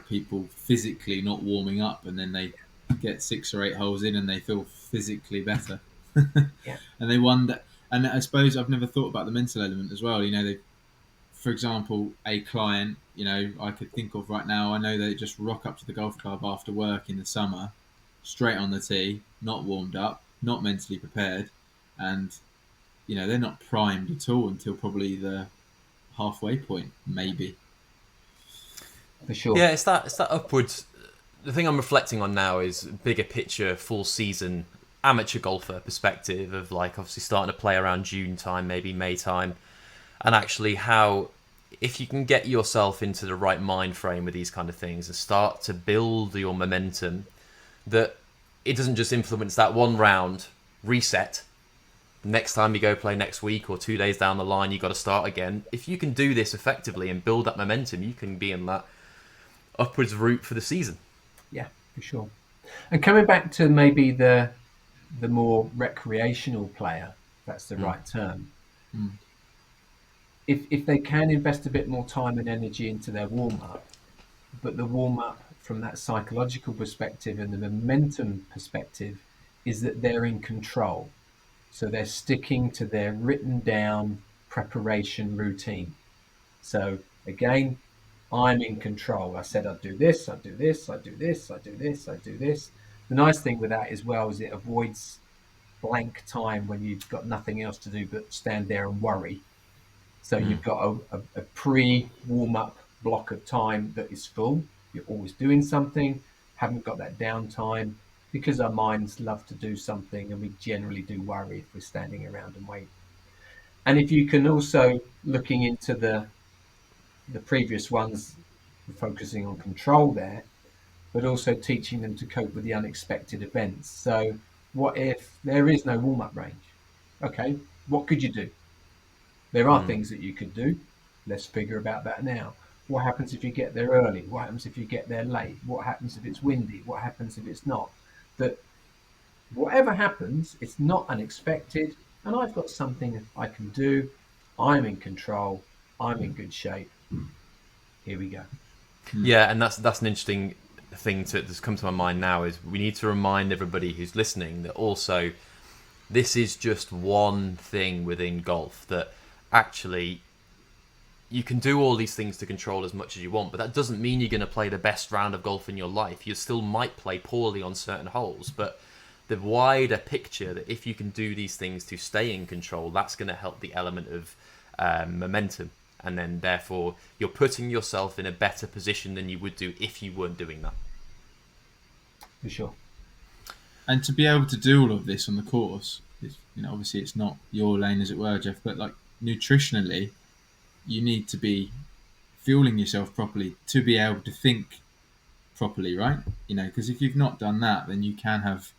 people physically not warming up, and then they get 6 or 8 holes in and they feel physically better. Yeah. And they wonder, and I suppose I've never thought about the mental element as well. For example, a client, I could think of right now, I know they just rock up to the golf club after work in the summer, straight on the tee, not warmed up, not mentally prepared, and they're not primed at all until probably the halfway point, maybe. For sure. Yeah, it's that upwards. The thing I'm reflecting on now is bigger picture, full season amateur golfer perspective of obviously starting to play around June time, maybe May time, and actually how if you can get yourself into the right mind frame with these kind of things and start to build your momentum, that it doesn't just influence that one round, reset. Next time you go play next week or 2 days down the line, you got to start again. If you can do this effectively and build that momentum, you can be in that upwards route for the season. Yeah, for sure. And coming back to maybe the more recreational player, that's the right term. If they can invest a bit more time and energy into their warm-up, but the warm-up from that psychological perspective and the momentum perspective is that they're in control. So they're sticking to their written down preparation routine. So again, I'm in control. I said I'd do this, I'd do this, I'd do this, I'd do this, I'd do this. The nice thing with that as well is it avoids blank time when you've got nothing else to do but stand there and worry. So you've got a pre-warm-up block of time that is full. You're always doing something, haven't got that downtime, because our minds love to do something and we generally do worry if we're standing around and wait. And if you can also, looking into the previous ones, focusing on control there, but also teaching them to cope with the unexpected events. So what if there is no warm-up range? Okay, what could you do? There are things that you could do. Let's figure about that now. What happens if you get there early? What happens if you get there late? What happens if it's windy? What happens if it's not? That whatever happens, it's not unexpected, and I've got something I can do. I'm in control. I'm in good shape. Here we go. Yeah, and that's an interesting thing that's come to my mind now is we need to remind everybody who's listening that also this is just one thing within golf, that actually you can do all these things to control as much as you want, but that doesn't mean you're going to play the best round of golf in your life. You still might play poorly on certain holes, but the wider picture that if you can do these things to stay in control, that's going to help the element of momentum. And then therefore you're putting yourself in a better position than you would do if you weren't doing that. For sure. And to be able to do all of this on the course, obviously it's not your lane, as it were, Geoff, but like nutritionally, you need to be fueling yourself properly to be able to think properly, right? Because if you've not done that, then you can have,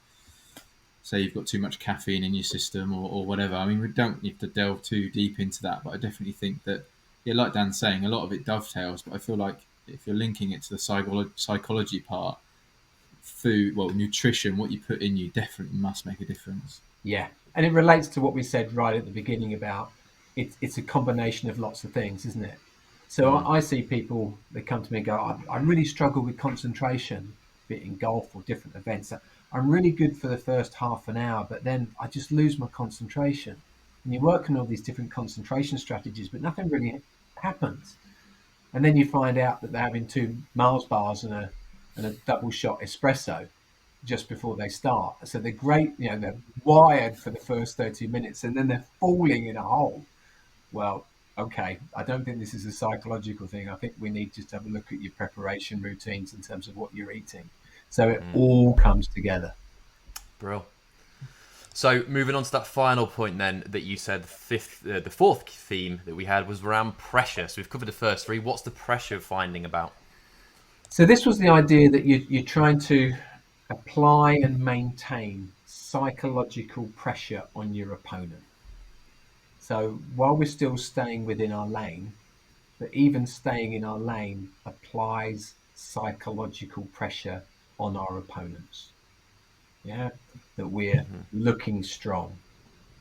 say, you've got too much caffeine in your system or whatever. I mean, we don't need to delve too deep into that, but I definitely think that, like Dan's saying, a lot of it dovetails, but I feel like if you're linking it to the psychology part, nutrition, what you put in you definitely must make a difference. Yeah, and it relates to what we said right at the beginning about it's a combination of lots of things, isn't it? So I see people, they come to me and go, I really struggle with concentration, be it in golf or different events. I'm really good for the first half an hour, but then I just lose my concentration. And you work on all these different concentration strategies, but nothing really happens. And then you find out that they're having 2 Mars bars and a double shot espresso just before they start. So they're great, they're wired for the first 30 minutes and then they're falling in a hole. Well, okay, I don't think this is a psychological thing. I think we need just to have a look at your preparation routines in terms of what you're eating. So it all comes together. Bro. So moving on to that final point then that you said, the fourth theme that we had was around pressure. So we've covered the first 3. What's the pressure finding about? So this was the idea that you're trying to apply and maintain psychological pressure on your opponent. So while we're still staying within our lane, but even staying in our lane applies psychological pressure on our opponents. Yeah, that we're looking strong,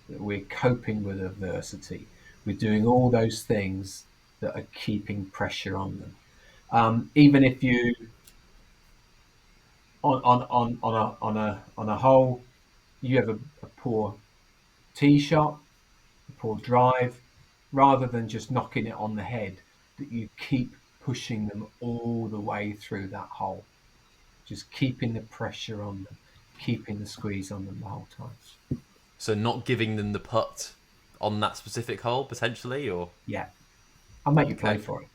that we're coping with adversity, we're doing all those things that are keeping pressure on them. Even if you on a whole, you have a poor tee shot, a poor drive, rather than just knocking it on the head, that you keep pushing them all the way through that hole, just keeping the pressure on them, keeping the squeeze on them the whole time. So not giving them the putt on that specific hole, potentially, or? Yeah. I'll make you play for it.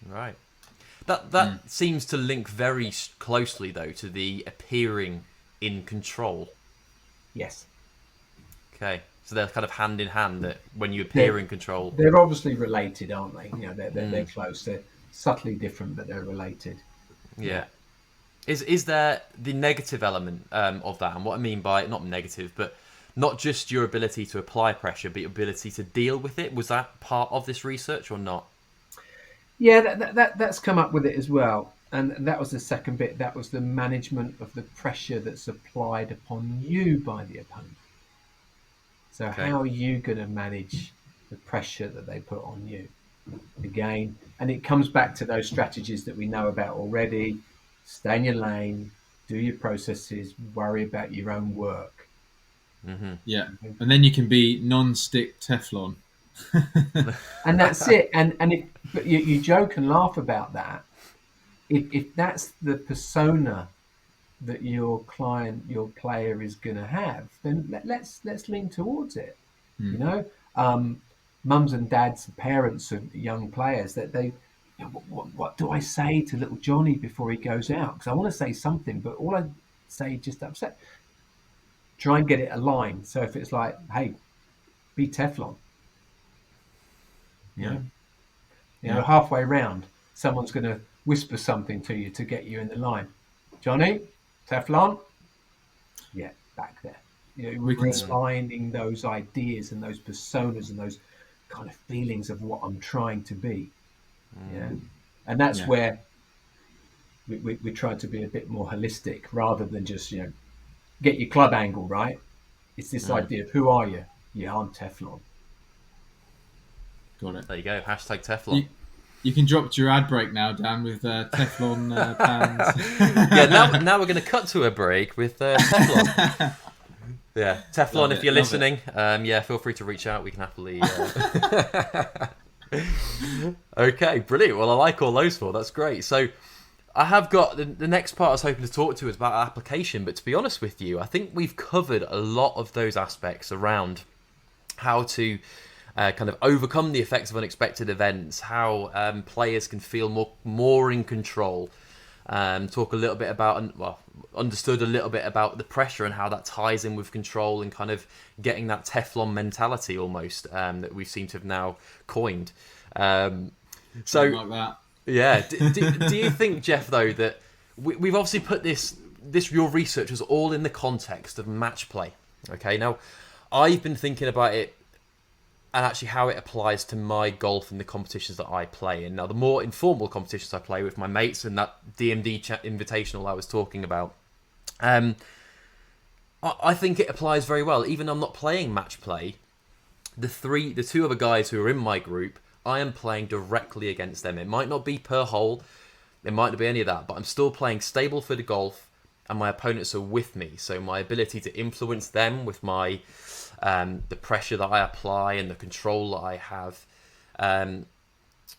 Right. That seems to link very closely, though, to the appearing in control. Yes. Okay. So they're kind of hand in hand, that when you appear in control... They're obviously related, aren't they? They're close. They're subtly different, but they're related. Yeah. Is there the negative element of that? And what I mean by not negative, but not just your ability to apply pressure, but your ability to deal with it. Was that part of this research or not? Yeah, that's come up with it as well. And that was the second bit. That was the management of the pressure that's applied upon you by the opponent. So how are you going to manage the pressure that they put on you? Again, and it comes back to those strategies that we know about already. Stay in your lane, do your processes, worry about your own work. Mm-hmm. Yeah, and then you can be non-stick Teflon. And that's it. But you joke and laugh about that. If that's the persona that your client, your player is going to have, then let's lean towards it. Mums and dads, parents of young players, that they, what do I say to little Johnny before he goes out? Because I want to say something, but all I say just upset. Try and get it aligned. So if it's like, hey, be Teflon. Halfway round, someone's going to whisper something to you to get you in the line. Johnny, Teflon. Yeah, back there. Refining those ideas and those personas and those kind of feelings of what I'm trying to be. Yeah, and that's where we try to be a bit more holistic rather than just get your club angle right. It's this idea of who are you? Yeah, I'm Teflon. Got it. There you go. Hashtag Teflon. You can drop your ad break now, Dan, with Teflon pans. Yeah, now we're going to cut to a break with Teflon. Yeah, Teflon, if you're listening, feel free to reach out. We can happily... Okay, brilliant. Well, I like all those 4. That's great. So I have got the next part I was hoping to talk to is about application, but to be honest with you, I think we've covered a lot of those aspects around how to kind of overcome the effects of unexpected events, how players can feel more in control. Talk a little bit about, understood a little bit about the pressure and how that ties in with control and kind of getting that Teflon mentality almost that we seem to have now coined. So, like that. Yeah. Do you think, Geoff, though, that we've obviously put this your research was all in the context of match play? Okay, now I've been thinking about it and actually how it applies to my golf and the competitions that I play in. Now, the more informal competitions I play with my mates and that DMD invitational I was talking about, I think it applies very well. Even though I'm not playing match play, the two other guys who are in my group, I am playing directly against them. It might not be per hole, it might not be any of that, but I'm still playing stable for the golf, and my opponents are with me. So my ability to influence them with my the pressure that I apply and the control that I have, and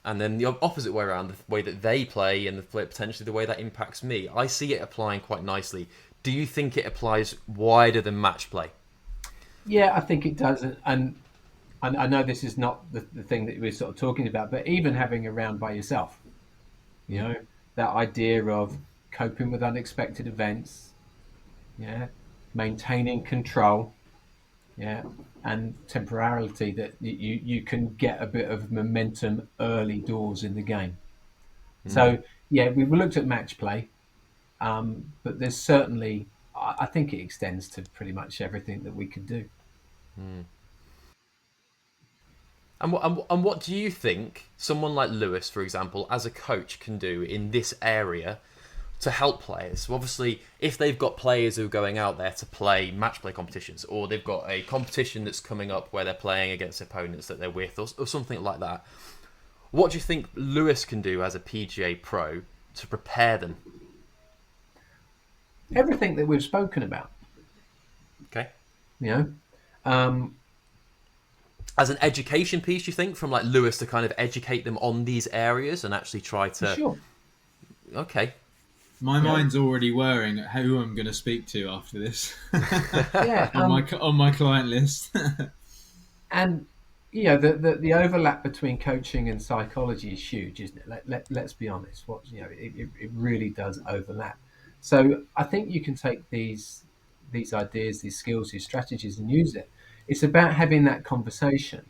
then the opposite way around, the way that they play and potentially the way that impacts me. I see it applying quite nicely. Do you think it applies wider than match play? Yeah, I think it does, and I know this is not the thing that we're sort of talking about, but even having a round by yourself, you know, that idea of coping with unexpected events, yeah, maintaining control, yeah, and temporality, that you can get a bit of momentum early doors in the game. So yeah, we've looked at match play, but there's certainly, I think it extends to pretty much everything that we could do. And what do you think someone like Lewis, for example, as a coach, can do in this area to help players? So obviously, if they've got players who are going out there to play match play competitions, or they've got a competition that's coming up where they're playing against opponents that they're with, or something like that, what do you think Lewis can do as a PGA pro to prepare them? Everything that we've spoken about, Okay. you know, as an education piece, you think, from like Lewis to kind of educate them on these areas and actually try to... sure. Okay. My mind's already whirring at who I'm going to speak to after this. Yeah, on my client list. and you know, the overlap between coaching and psychology is huge, isn't it? Let's be honest. It really does overlap. So I think you can take these ideas, these skills, these strategies, and use it. It's about having that conversation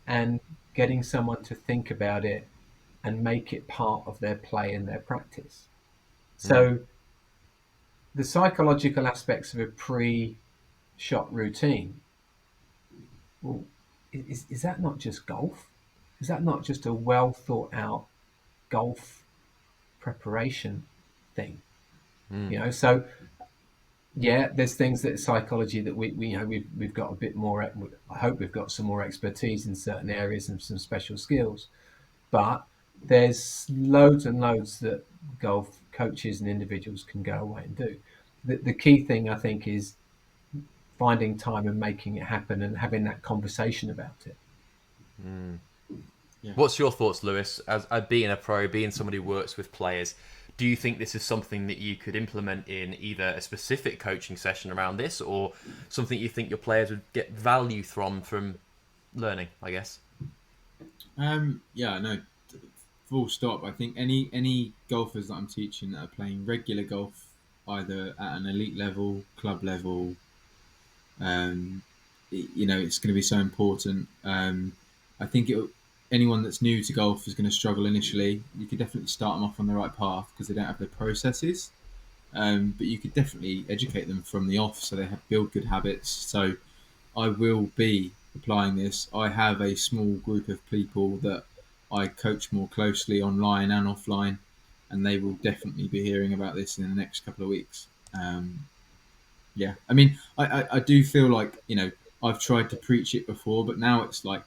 and getting someone to think about it and make it part of their play and their practice. So the psychological aspects of a pre-shot routine, well, is that not just golf? Is that not just a well thought out golf preparation thing? You know, so yeah, there's things that psychology that we've got a bit more. I hope we've got some more expertise in certain areas and some special skills, but there's loads and loads that golf coaches and individuals can go away and do. The key thing, I think, is finding time and making it happen and having that conversation about it. Yeah. What's your thoughts, Lewis, as being a pro, being somebody who works with players? Do you think this is something that you could implement in either a specific coaching session around this, or something you think your players would get value from learning, I guess? Yeah, no, full stop. I think any golfers that I'm teaching that are playing regular golf, either at an elite level, club level, it's going to be so important. I think anyone that's new to golf is going to struggle initially. You could definitely start them off on the right path because they don't have the processes. But you could definitely educate them from the off so they build good habits. So I will be applying this. I have a small group of people that I coach more closely online and offline, and they will definitely be hearing about this in the next couple of weeks. Yeah, I mean, I do feel like, I've tried to preach it before, but now it's like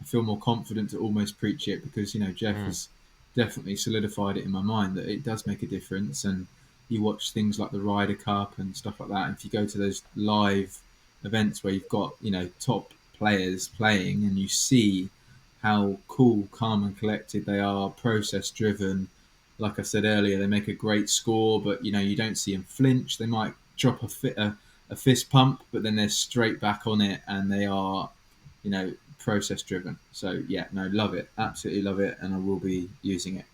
I feel more confident to almost preach it because, Geoff has definitely solidified it in my mind that it does make a difference. And you watch things like the Ryder Cup and stuff like that. And if you go to those live events where you've got, top players playing and you see how cool, calm and collected they are, process driven, like I said earlier, they make a great score, but you don't see them flinch. They might drop a fist pump, but then they're straight back on it, and they are, process driven. So yeah, no, love it, absolutely love it, and I will be using it.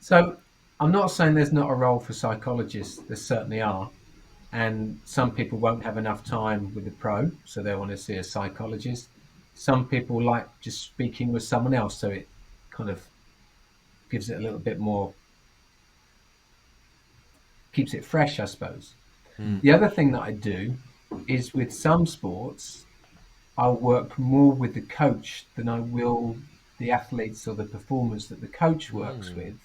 So I'm not saying there's not a role for psychologists. There certainly are. And some people won't have enough time with the pro, so they want to see a psychologist. Some people like just speaking with someone else, so it kind of gives it a little bit more, keeps it fresh, I suppose. The other thing that I do is with some sports, I'll work more with the coach than I will the athletes or the performers that the coach works with,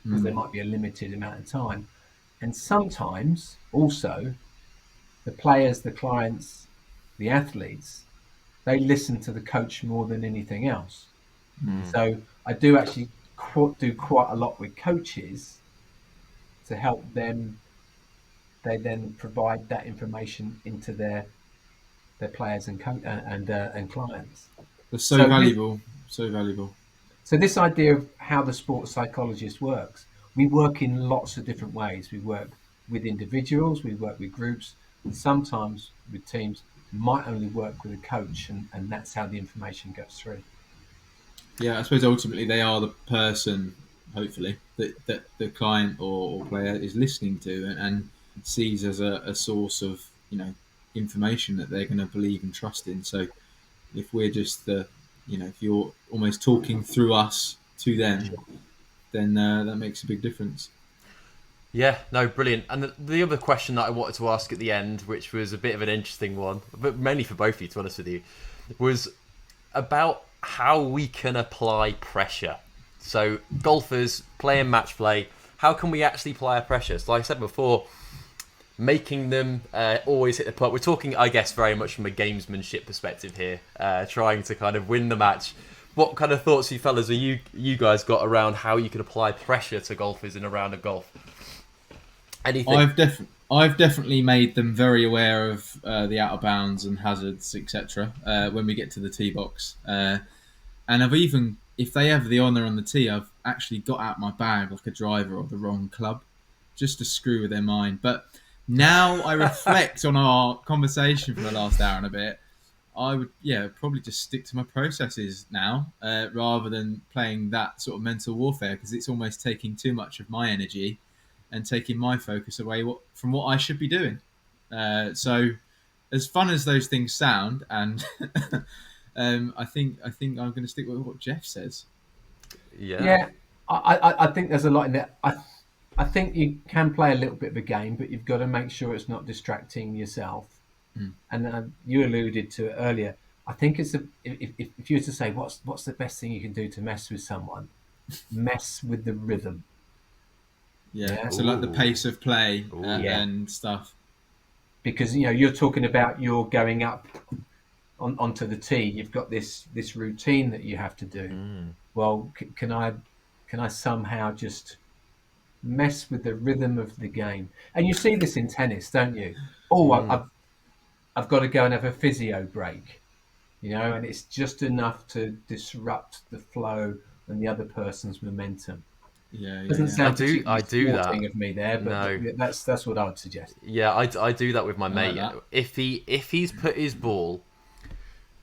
because there might be a limited amount of time. And sometimes also the players, the clients, the athletes, they listen to the coach more than anything else. So I do actually do quite a lot with coaches to help them. They then provide that information into their players and clients. They're so valuable, so valuable. So this idea of how the sports psychologist works, we work in lots of different ways. We work with individuals, we work with groups, and sometimes with teams. We might only work with a coach, and that's how the information goes through. Yeah, I suppose ultimately they are the person, hopefully, that the client or player is listening to and sees as a source of information that they're going to believe and trust in. So if we're just if you're almost talking through us to them, then that makes a big difference. Yeah, no, brilliant. And the other question that I wanted to ask at the end, which was a bit of an interesting one, but mainly for both of you, to be honest with you, was about how we can apply pressure. So golfers playing match play, how can we actually apply pressure? So like I said before, making them always hit the putt. We're talking, I guess, very much from a gamesmanship perspective here, trying to kind of win the match. What kind of thoughts, you fellas, are you guys got around how you can apply pressure to golfers in a round of golf? Anything? I've definitely made them very aware of the out of bounds and hazards, etc. When we get to the tee box, and I've even, if they have the honour on the tee, I've actually got out my bag like a driver or the wrong club, just to screw with their mind. But now I reflect on our conversation for the last hour and a bit, I would probably just stick to my processes now, rather than playing that sort of mental warfare, because it's almost taking too much of my energy and taking my focus away from what I should be doing. So as fun as those things sound, and I think I'm going to stick with what Geoff says. Yeah. I think there's a lot in there. I think you can play a little bit of a game, but you've got to make sure it's not distracting yourself. And you alluded to it earlier. I think it's if you were to say what's the best thing you can do to mess with someone, mess with the rhythm. Yeah. So like the pace of play and stuff. Because you're talking about you're going up onto the tee. You've got this routine that you have to do. Well, can I somehow just mess with the rhythm of the game? And you see this in tennis, don't you? I've got to go and have a physio break, and it's just enough to disrupt the flow and the other person's momentum. Doesn't sound I do that of me there, but no. That's what I would suggest. Yeah, I do that with my mate. Like if he's put his ball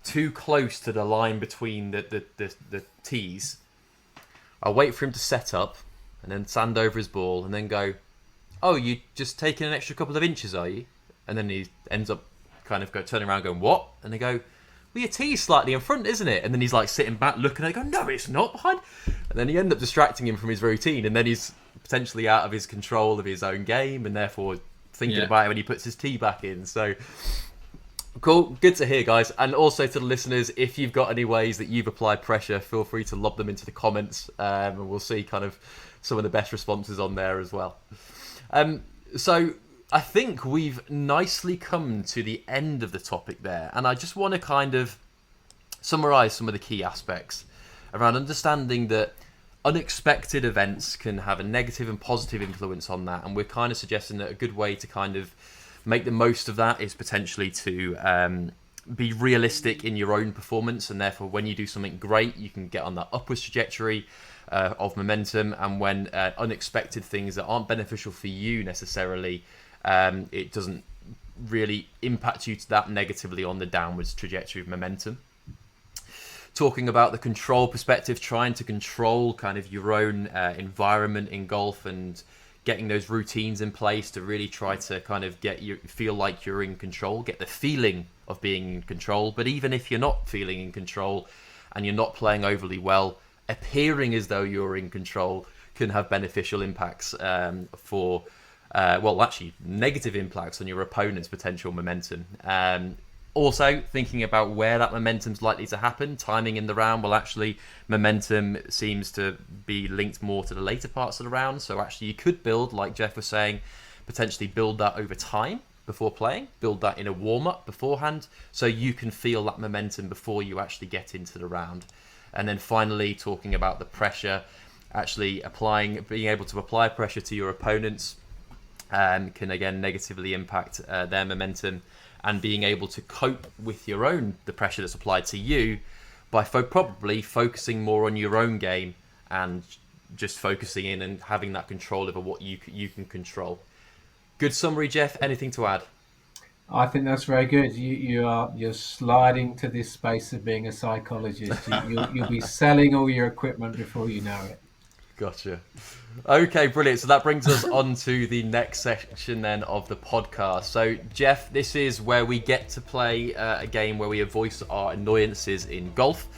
too close to the line between the tees, I'll wait for him to set up and then stand over his ball and then go, "Oh, you just taking an extra couple of inches, are you?" And then he ends up kind of turning around going, "What?" And they go, "Well, your tee's slightly in front, isn't it?" And then he's like sitting back looking at it, going, "No, it's not behind." And then you end up distracting him from his routine, and then he's potentially out of his control of his own game, and therefore thinking about it when he puts his tee back in. So cool, good to hear, guys. And also to the listeners, if you've got any ways that you've applied pressure, feel free to lob them into the comments, and we'll see kind of some of the best responses on there as well. So I think we've nicely come to the end of the topic there, and I just want to kind of summarise some of the key aspects around understanding that unexpected events can have a negative and positive influence on that, and we're kind of suggesting that a good way to kind of make the most of that is potentially to be realistic in your own performance, and therefore when you do something great you can get on that upwards trajectory, of momentum, and when unexpected things that aren't beneficial for you necessarily, it doesn't really impact you that negatively on the downwards trajectory of momentum. Talking about the control perspective, trying to control kind of your own environment in golf and getting those routines in place to really try to kind of feel like you're in control, get the feeling of being in control. But even if you're not feeling in control and you're not playing overly well, appearing as though you're in control can have beneficial impacts negative impacts on your opponent's potential momentum. Also, thinking about where that momentum's likely to happen, timing in the round. Well, actually, momentum seems to be linked more to the later parts of the round. So actually, you could build, like Geoff was saying, potentially build that over time before playing, build that in a warm-up beforehand, so you can feel that momentum before you actually get into the round. And then finally, talking about the pressure, actually being able to apply pressure to your opponents can again negatively impact their momentum. And being able to cope with the pressure that's applied to you by probably focusing more on your own game and just focusing in and having that control over what you can control. Good summary, Geoff. Anything to add? I think that's very good. You're sliding to this space of being a psychologist. You'll be selling all your equipment before you know it. Gotcha. Okay, brilliant. So that brings us on to the next section then of the podcast. So, Geoff, this is where we get to play a game where we voice our annoyances in golf.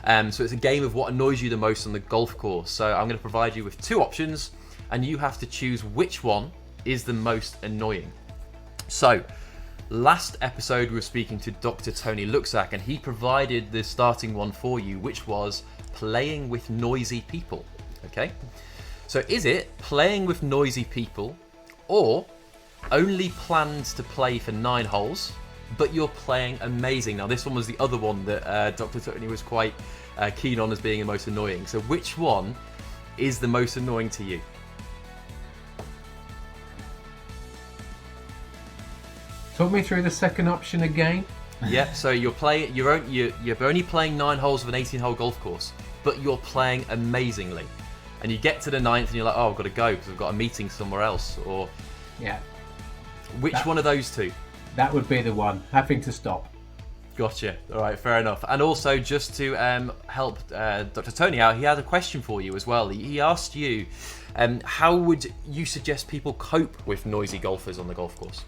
So it's a game of what annoys you the most on the golf course. So I'm going to provide you with two options, and you have to choose which one is the most annoying. So, last episode we were speaking to Dr. Tony Luxak, and he provided the starting one for you, which was playing with noisy people. Okay, so is it playing with noisy people, or only plans to play for 9 holes, but you're playing amazing? Now, this one was the other one that Dr. Tony was quite keen on as being the most annoying. So which one is the most annoying to you? Talk me through the second option again. Yeah, so you're only playing 9 holes of an 18-hole golf course, but you're playing amazingly. And you get to the 9th and you're like, oh, I've got to go because I've got a meeting somewhere else. Or yeah, which one of those two? That would be the one, having to stop. Gotcha. All right, fair enough. And also, just to help Dr. Tony out, he had a question for you as well. He asked you, how would you suggest people cope with noisy golfers on the golf course?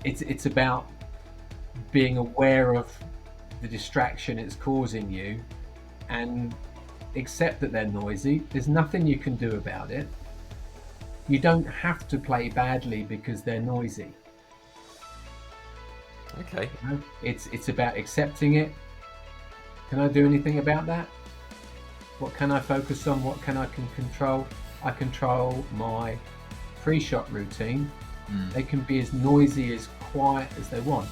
It's about being aware of the distraction it's causing you, and accept that they're noisy. There's nothing you can do about it. You don't have to play badly because they're noisy. Okay. You know? It's about accepting it. Can I do anything about that? What can I focus on? What can control? I control my pre-shot routine. They can be as noisy, as quiet as they want.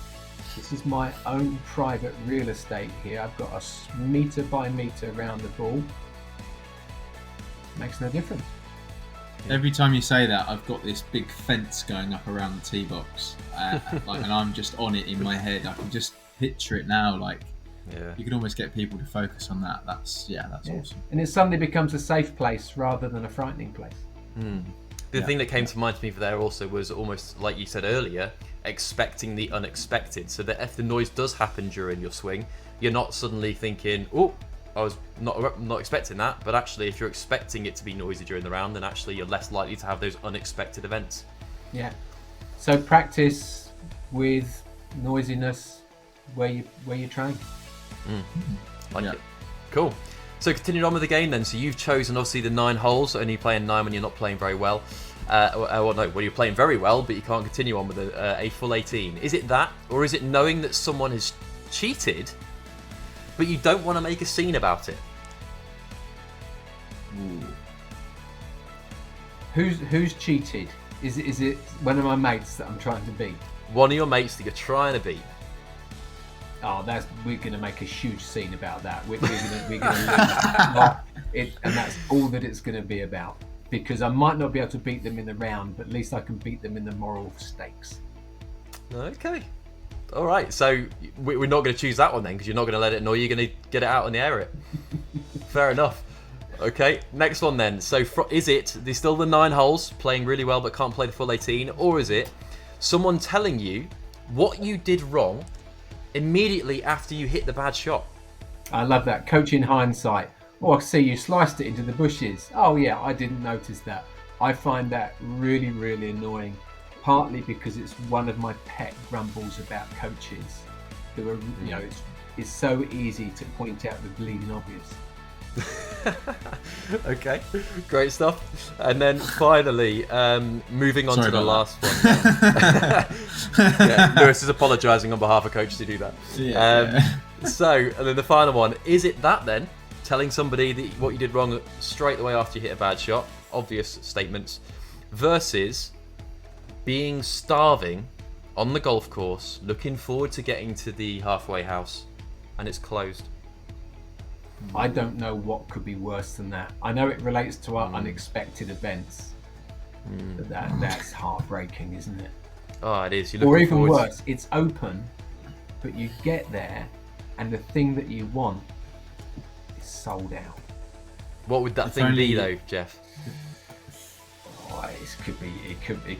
This is my own private real estate here. I've got a metre by metre around the ball. Makes no difference. Every time you say that, I've got this big fence going up around the tee box, and I'm just on it in my head. I can just picture it now. You can almost get people to focus on that. That's awesome. And it suddenly becomes a safe place rather than a frightening place. The thing that came to mind to me there also was almost like you said earlier, expecting the unexpected, so that if the noise does happen during your swing, you're not suddenly thinking, oh, I was not expecting that. But actually, if you're expecting it to be noisy during the round, then actually you're less likely to have those unexpected events. Yeah. So practice with noisiness where you train. Like it. Cool. So continuing on with the game then. So you've chosen obviously the 9 holes, only playing 9 when you're not playing very well. Well, you're playing very well, but you can't continue on with a full 18. Is it that, or is it knowing that someone has cheated, but you don't want to make a scene about it? Who's cheated? Is it one of my mates that I'm trying to beat? One of your mates that you're trying to beat. Oh, we're going to make a huge scene about that. We're going to and that's all that it's going to be about. Because I might not be able to beat them in the round, but at least I can beat them in the moral stakes. Okay. All right, so we're not going to choose that one then, because you're not going to let it annoy you. You're going to get it out on the air. Fair enough. Okay, next one then. So is it there's still the 9 holes, playing really well but can't play the full 18, or is it someone telling you what you did wrong immediately after you hit the bad shot? I love that. Coach in hindsight. Oh, I see you sliced it into the bushes. Oh yeah, I didn't notice that. I find that really, really annoying. Partly because it's one of my pet grumbles about coaches who are, you know, it's so easy to point out the bleeding obvious. Okay, great stuff. And then finally, moving on to the last one. Yeah, Lewis is apologising on behalf of coaches to do that. So, and then the final one, is it that then? Telling somebody that what you did wrong straight away after you hit a bad shot, obvious statements, versus being starving on the golf course, looking forward to getting to the halfway house, and it's closed. I don't know what could be worse than that. I know it relates to our unexpected events, but that's heartbreaking, isn't it? Oh, it is. Or even worse, it's open, but you get there, and the thing that you want is sold out. What would that thing be, though, Geoff? Oh, it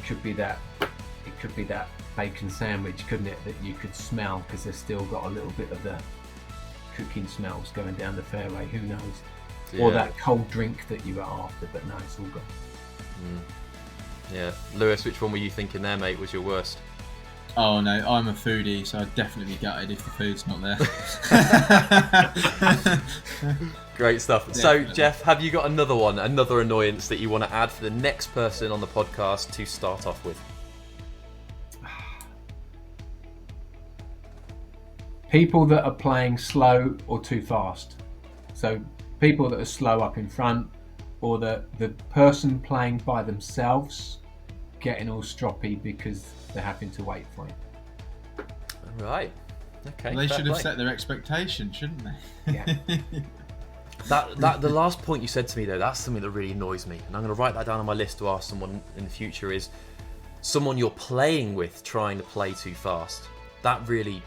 could be that bacon sandwich, couldn't it? That you could smell because they've still got a little bit of the cooking smells going down the fairway. Who knows? Yeah. Or that cold drink that you were after, but no, it's all gone. Yeah, Lewis, which one were you thinking there, mate? Was your worst? Oh no, I'm a foodie, so I'd definitely be gutted if the food's not there. Great stuff. Definitely. So, Geoff, have you got another annoyance that you want to add for the next person on the podcast to start off with? People that are playing slow or too fast. So, people that are slow up in front, or the person playing by themselves getting all stroppy because they're having to wait for it. Right. Okay. Well, they should have set their expectations, shouldn't they? Yeah. That the last point you said to me though, that's something that really annoys me, and I'm going to write that down on my list to ask someone in the future. Is someone you're playing with trying to play too fast? That really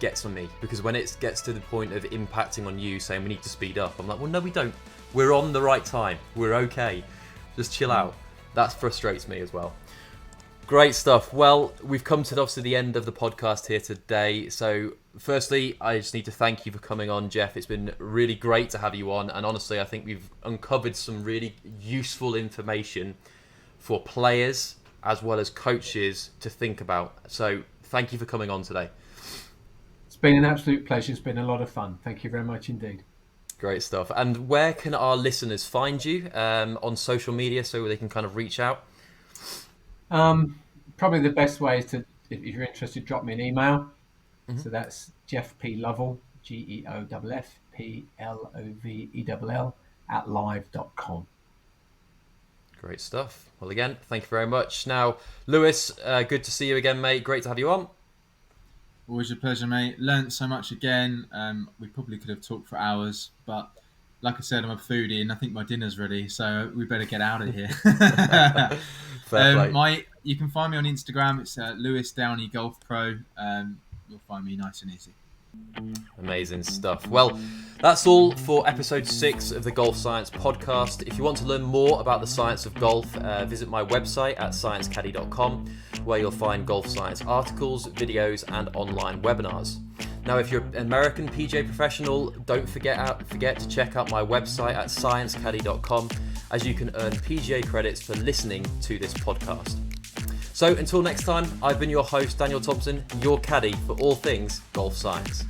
gets on me, because when it gets to the point of impacting on you, saying we need to speed up, I'm like, well, no, we don't. We're on the right time. We're okay. Just chill out. That frustrates me as well. Great stuff. Well, we've come to obviously the end of the podcast here today. So firstly, I just need to thank you for coming on, Geoff. It's been really great to have you on. And honestly, I think we've uncovered some really useful information for players as well as coaches to think about. So thank you for coming on today. It's been an absolute pleasure. It's been a lot of fun. Thank you very much indeed. Great stuff. And where can our listeners find you on social media so they can kind of reach out? Probably the best way is to, if you're interested, drop me an email. So that's Geoff P. Lovell, GeoffPlovell @live.com. Great stuff. Well, again, thank you very much. Now, Lewis, good to see you again, mate. Great to have you on. Always a pleasure, mate. Learned so much again. We probably could have talked for hours, but like I said, I'm a foodie and I think my dinner's ready, so we better get out of here. Fair play. You can find me on Instagram. It's Lewis Downey Golf Pro. You'll find me nice and easy. Amazing stuff. Well, that's all for episode 6 of the Golf Science podcast. If you want to learn more about the science of golf, visit my website at sciencecaddy.com, where you'll find golf science articles, videos, and online webinars. Now, if you're an American PGA professional, don't forget to check out my website at sciencecaddy.com, as you can earn PGA credits for listening to this podcast. So until next time, I've been your host, Daniel Thompson, your caddy for all things golf science.